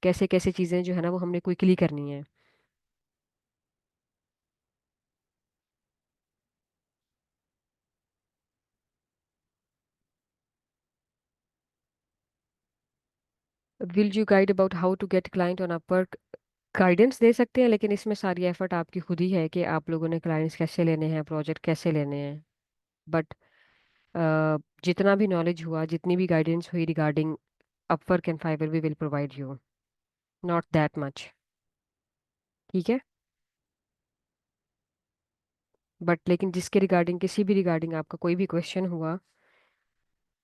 कैसे कैसे चीज़ें जो है ना वो हमने क्विकली करनी है। Will you guide about how to get client on Upwork? Guidance दे सकते हैं, लेकिन इसमें सारी एफर्ट आपकी खुद ही है कि आप लोगों ने क्लाइंट्स कैसे लेने हैं, प्रोजेक्ट कैसे लेने हैं। बट जितना भी नॉलेज हुआ, जितनी भी गाइडेंस हुई regarding Upwork and Fiverr, we will provide you, not that much, ठीक है। बट लेकिन जिसके रिगार्डिंग, किसी भी रिगार्डिंग आपका कोई भी क्वेश्चन हुआ,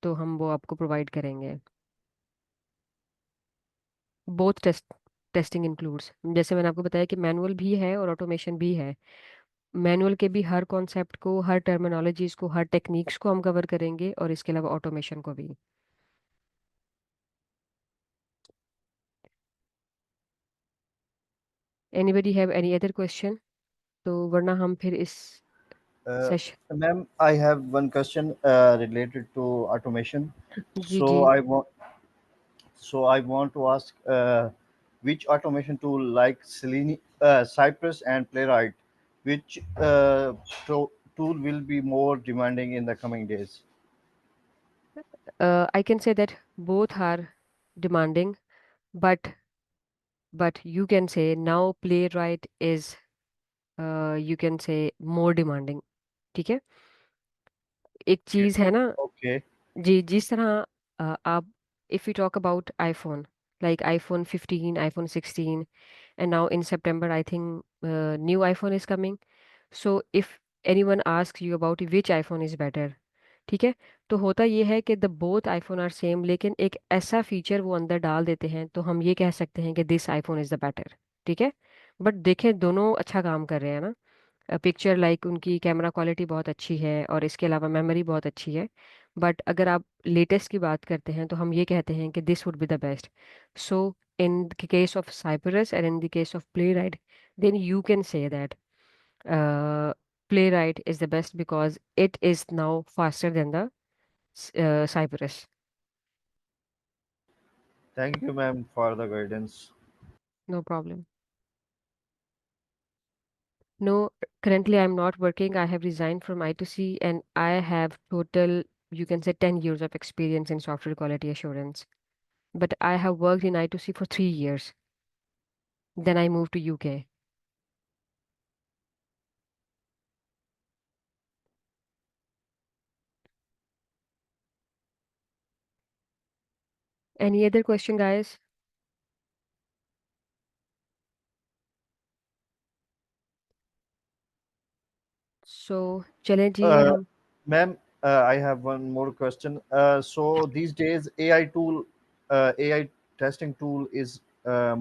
तो हम वो आपको प्रोवाइड करेंगे। बोथ टेस्टिंग इंक्लूड्स, जैसे मैंने आपको बताया कि मैनुअल भी है और ऑटोमेशन भी है। मैनुअल के भी हर कॉन्सेप्ट को, हर टर्मिनोलॉजीज को, हर टेक्निक्स को हम कवर करेंगे, और इसके अलावा ऑटोमेशन को भी। Anybody have any other question? तो वरना हम फिर इस Uh, session. Ma'am, I have one question related to automation. जी जी। So I want to ask which automation tool like Selenium, Cypress, and Playwright, which tool will be more demanding in the coming days? I can say that both are demanding, but you can say now playwright is you can say more demanding. ठीक है, एक चीज है ना Okay. जी, जिस तरह आप if we talk about iPhone, like iPhone 15, iPhone 16, and now in September I think new iPhone is coming. So if anyone asks you about which iPhone is better, ठीक है, तो होता ये है कि the both iPhone are same, लेकिन एक ऐसा फीचर वो अंदर डाल देते हैं तो हम ये कह सकते हैं कि this iPhone is the better. ठीक है, बट देखें दोनों अच्छा काम कर रहे हैं ना। पिक्चर लाइक उनकी कैमरा क्वालिटी बहुत अच्छी है और इसके अलावा मेमोरी बहुत अच्छी है। बट अगर आप लेटेस्ट की बात करते हैं तो हम ये कहते हैं कि this would be the best. So in the case of Cypress and in the case of Playwright, then you can say that playwright is the best because it is now faster than the Cypress. Thank you, ma'am, for the guidance. No problem. No, currently I'm not working. I have resigned from I2C and I have total, you can say 10 years of experience in software quality assurance. But I have worked in I2C for 3 years. Then I moved to UK. Any other question, guys? So, चलें जी Uh, हम Ma'am, I have one more question. So these days, AI testing tool is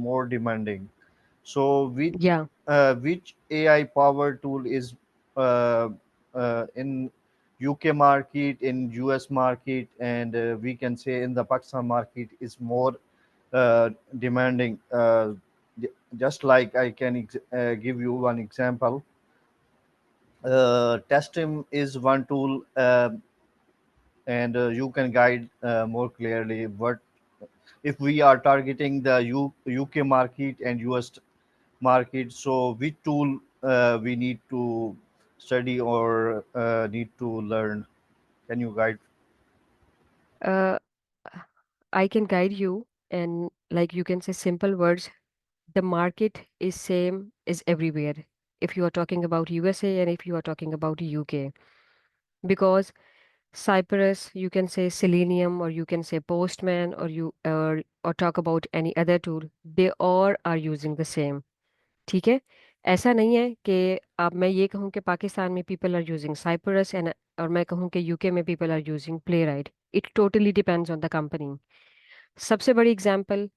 more demanding. So yeah. which AI power tool is uh, in UK market, in US market, and we can say in the Pakistan market is more demanding. Just like I can give you one example. Testim is one tool, and you can guide more clearly what if we are targeting the UK market and US market. So which tool we need to study or need to learn? Can you guide? Uh, I can guide you and like you can say simple words. The market is same is everywhere. If you are talking about USA and if you are talking about UK, because Cypress, you can say Selenium or you can say Postman or talk about any other tool. They all are using the same. ठीक है, ऐसा नहीं है कि अब मैं ये कहूँ कि पाकिस्तान में people are using Cypress and और मैं कहूँ कि यूके में people are using Playwright. It totally depends on the company. सबसे बड़ी example,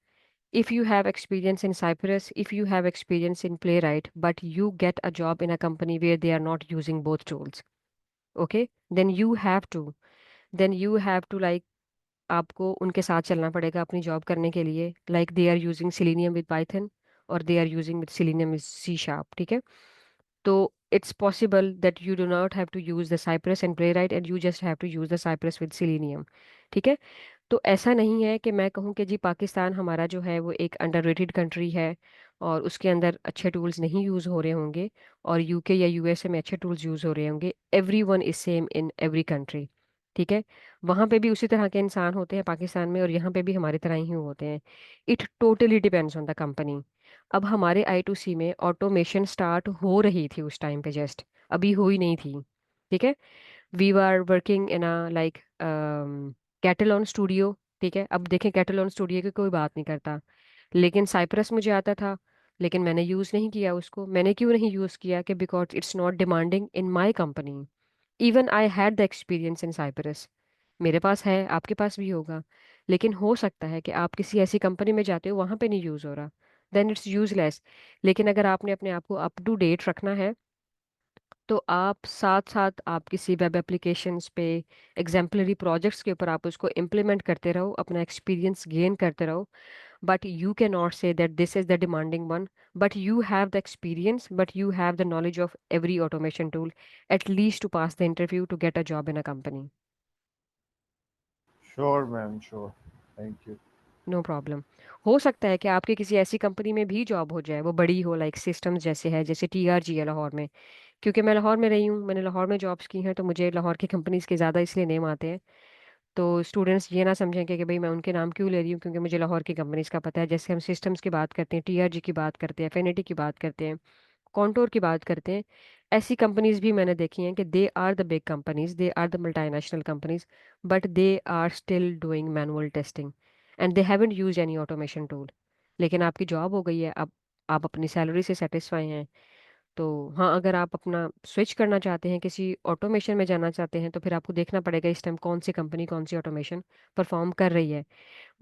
if you have experience in Cypress, if you have experience in Playwright, but you get a job in a company where they are not using both tools, okay, then you have to like आपको उनके साथ चलना पड़ेगा अपनी job करने के लिए, like they are using Selenium with Python और they are using with Selenium with C sharp. ठीक है, तो it's possible that you do not have to use the Cypress and Playwright and you just have to use the Cypress with Selenium। ठीक है, तो ऐसा नहीं है कि मैं कहूँ कि जी पाकिस्तान हमारा जो है वो एक अंडररेटेड कंट्री है और उसके अंदर अच्छे टूल्स नहीं यूज़ हो रहे होंगे और यूके या यूएसए में अच्छे टूल्स यूज़ हो रहे होंगे। Everyone is same in every country. ठीक है, वहाँ पे भी उसी तरह के इंसान होते हैं पाकिस्तान में और यहाँ पे भी हमारी तरह ही होते हैं। It totally depends on the company. अब हमारे I2C में ऑटोमेशन स्टार्ट हो रही थी उस टाइम पे, जस्ट अभी हुई नहीं थी। ठीक है, we are working in a like Katalon studio. ठीक है, अब देखें कैटलॉन स्टूडियो की कोई बात नहीं करता, लेकिन साइप्रस मुझे आता था, लेकिन मैंने यूज़ नहीं किया उसको। मैंने क्यों नहीं यूज़ किया कि because it's not demanding in my company. Even I had the experience in Cypress, मेरे पास है, आपके पास भी होगा, लेकिन हो सकता है कि आप किसी ऐसी कंपनी में जाते हो वहाँ पे नहीं यूज़ हो रहा, देन इट्स यूजलेस। लेकिन अगर आपने अपने आप को अप टू डेट रखना है तो आप साथ साथ आप किसी वेब एप्लीकेशंस पे एग्जाम्पलरी प्रोजेक्ट्स के ऊपर आप उसको इम्प्लीमेंट करते रहो, अपना एक्सपीरियंस गेन करते रहो। But you can not say that this is the demanding one, but you have the experience, but you have the knowledge of every automation tool at least to pass the interview to get a job in a company. Sure, ma'am. Sure. Thank you. No problem. हो सकता है कि आपके किसी ऐसी company में भी job हो जाए, वो बड़ी हो, लाइक सिस्टम्स जैसे है, जैसे TRG है लाहौर में। क्योंकि मैं लाहौर में रही हूँ, मैंने लाहौर में जॉब्स की हैं, तो मुझे लाहौर की कंपनीज के ज़्यादा इसलिए नेम आते हैं। तो स्टूडेंट्स ये ना समझें कि भाई मैं उनके नाम क्यों ले रही हूँ क्योंकि मुझे लाहौर की कंपनीज का पता है। जैसे हम सिस्टम्स की बात करते हैं, टीआरजी की बात करते हैं, एफिनिटी की बात करते हैं, कॉन्टोर की बात करते हैं, ऐसी कंपनीज भी मैंने देखी हैं कि they are the big companies, they are the multinational companies, but they are still doing manual testing and they haven't use any automation tool. लेकिन आपकी जॉब हो गई है, अब आप अपनी सैलरी से सेटिस्फाई हैं, तो हाँ, अगर आप अपना स्विच करना चाहते हैं, किसी ऑटोमेशन में जाना चाहते हैं, तो फिर आपको देखना पड़ेगा इस टाइम कौन सी कंपनी कौन सी ऑटोमेशन परफॉर्म कर रही है।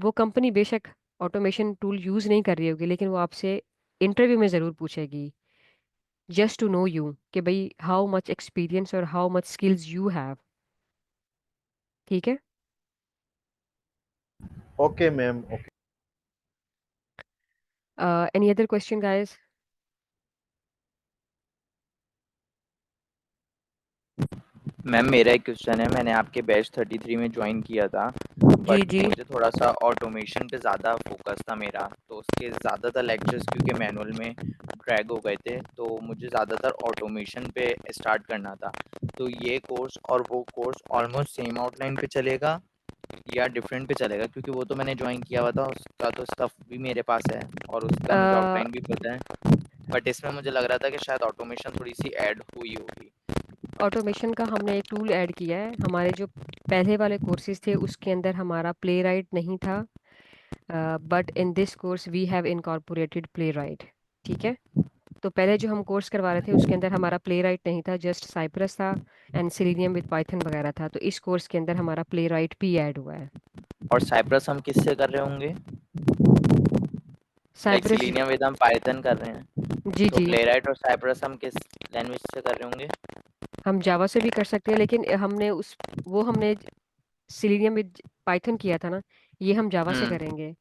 वो कंपनी बेशक ऑटोमेशन टूल यूज़ नहीं कर रही होगी, लेकिन वो आपसे इंटरव्यू में ज़रूर पूछेगी, जस्ट टू नो यू, कि भाई हाउ मच एक्सपीरियंस और how much skills you have. ठीक है। Okay, ma'am. Okay. Any other question guys? Ma'am मेरा एक क्वेश्चन है, मैंने आपके बैच 33 में ज्वाइन किया था, जी बट जी। मुझे थोड़ा सा ऑटोमेशन पे ज़्यादा फोकस था मेरा, तो उसके ज़्यादातर लेक्चर्स क्योंकि मैनुअल में ड्रैग हो गए थे, तो मुझे ज़्यादातर ऑटोमेशन पे स्टार्ट करना था। तो ये कोर्स और वो कोर्स ऑलमोस्ट सेम आउटलाइन पे चलेगा या डिफरेंट पे चलेगा? क्योंकि वो तो मैंने ज्वाइन किया हुआ था, उसका तो स्टफ भी मेरे पास है और उसका मुझे आउटलाइन भी पता है, बट इसमें मुझे लग रहा था कि शायद ऑटोमेशन थोड़ी सी ऐड हुई होगी। ऑटोमेशन का हमने एक टूल ऐड किया है। हमारे जो पहले वाले कोर्सेज थे उसके अंदर हमारा प्ले राइट नहीं था, but in this course we have incorporated Playwright. ठीक है। तो पहले जो हम कोर्स करवा रहे थे उसके अंदर हमारा प्ले राइट नहीं था, जस्ट साइप्रस था एंड सेलेनियम विद पाइथन वगैरह था। तो इस कोर्स के अंदर हमारा प्ले राइट भी ऐड हुआ है। और साइप्रस हम किससे कर रहे होंगे? लाइक साइप्रस, सिलेनियम विद हम पाइथन कर रहे हैं, जी तो जी, प्लेराइट और साइप्रस हम किस लैंग्वेज से कर रहे होंगे? हम जावा से भी कर सकते हैं, लेकिन हमने सेलेनियम विद पाइथन किया था ना, ये हम जावा से करेंगे।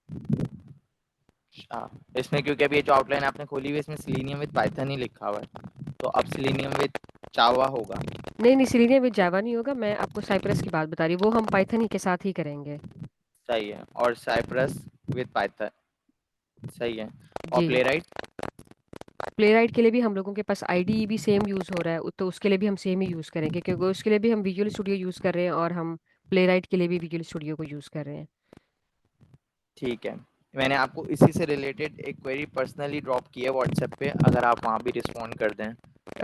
अच्छा, इसमें क्योंकि अभी ये जो आउटलाइन आपने खोली हुई है इसमें सिलेनियम विद पाइथन ही लिखा हुआ है, तो अब सिलेनियम विद जावा होगा। नहीं नहीं, सेलेनियम विद जावा नहीं होगा, मैं आपको साइप्रस की बात बता रही हूँ, वो हम पाइथन ही के साथ ही करेंगे। सही है, और साइप्रस विद पाइथन, सही है। और जी। प्लेराइट? प्लेराइट के लिए भी हम लोगों के पास आईडीई भी सेम यूज़ हो रहा है, तो उसके लिए भी हम सेम ही यूज़ करेंगे, क्योंकि उसके लिए भी हम विजुअल स्टूडियो यूज़ कर रहे हैं और हम प्लेराइट के लिए भी विजुअल स्टूडियो को यूज़ कर रहे हैं। ठीक है, मैंने आपको इसी से रिलेटेड एक क्वेरी पर्सनली ड्रॉप की है व्हाट्सएप पे, अगर आप वहाँ भी रिस्पॉन्ड कर दें।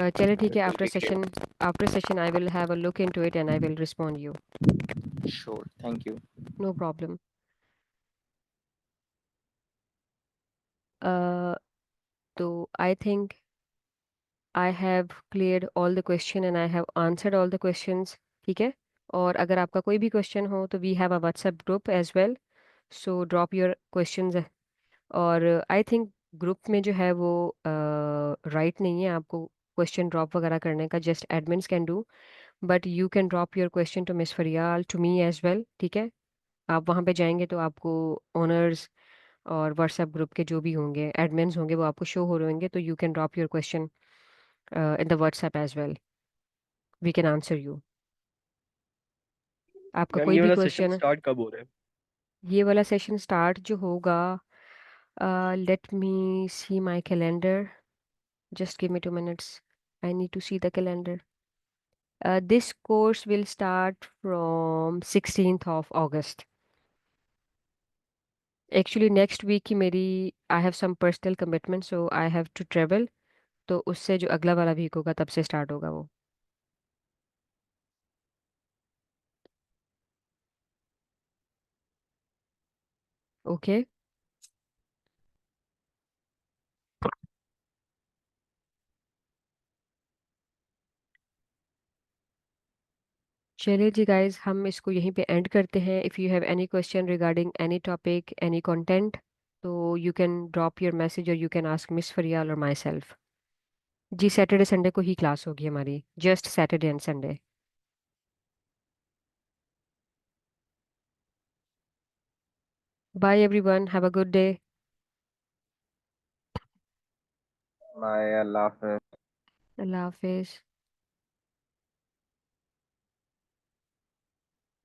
चलिए ठीक है, It will be great. After session I will have a look into it and I will respond you. Sure, thank you. No problem. तो I think I have cleared all the question and I have answered all the questions. ठीक है। और अगर आपका कोई भी question हो तो we have a WhatsApp group as well, so drop your questions. और आई थिंक ग्रुप में जो है वो राइट नहीं है आपको क्वेश्चन ड्रॉप वगैरह करने का, just admins can do, but you can drop your question to Miss Fariyal, to me as well. ठीक है। आप वहाँ पे जाएंगे तो आपको ओनर्स और व्हाट्सएप ग्रुप के जो भी होंगे एडमिन्स होंगे वो आपको शो हो रहे होंगे, तो you can drop your question in the WhatsApp as well, we can answer you. आपका मैम कोई ये भी वाला सेशन क्वेश्चन है। स्टार्ट कब हो रहा है? ये वाला सेशन स्टार्ट जो होगा, let me C my calendar, just give me 2 minutes, I need to see the calendar. This course will start from 16th of August. Actually next week की मेरी I have some personal commitment so I have to travel, तो उससे जो अगला वाला week होगा तब से स्टार्ट होगा वो। ओके। चलिए जी गाइज, हम इसको यहीं पे एंड करते हैं। If you have any question regarding any topic, any content, तो you can drop your message और you can ask miss Fariyal और माई सेल्फ। जी, सैटरडे संडे को ही क्लास होगी हमारी, just Saturday and Sunday. Bye everyone, have a good day. Bye, अल्लाह हाफिज। अल्लाह हाफिज।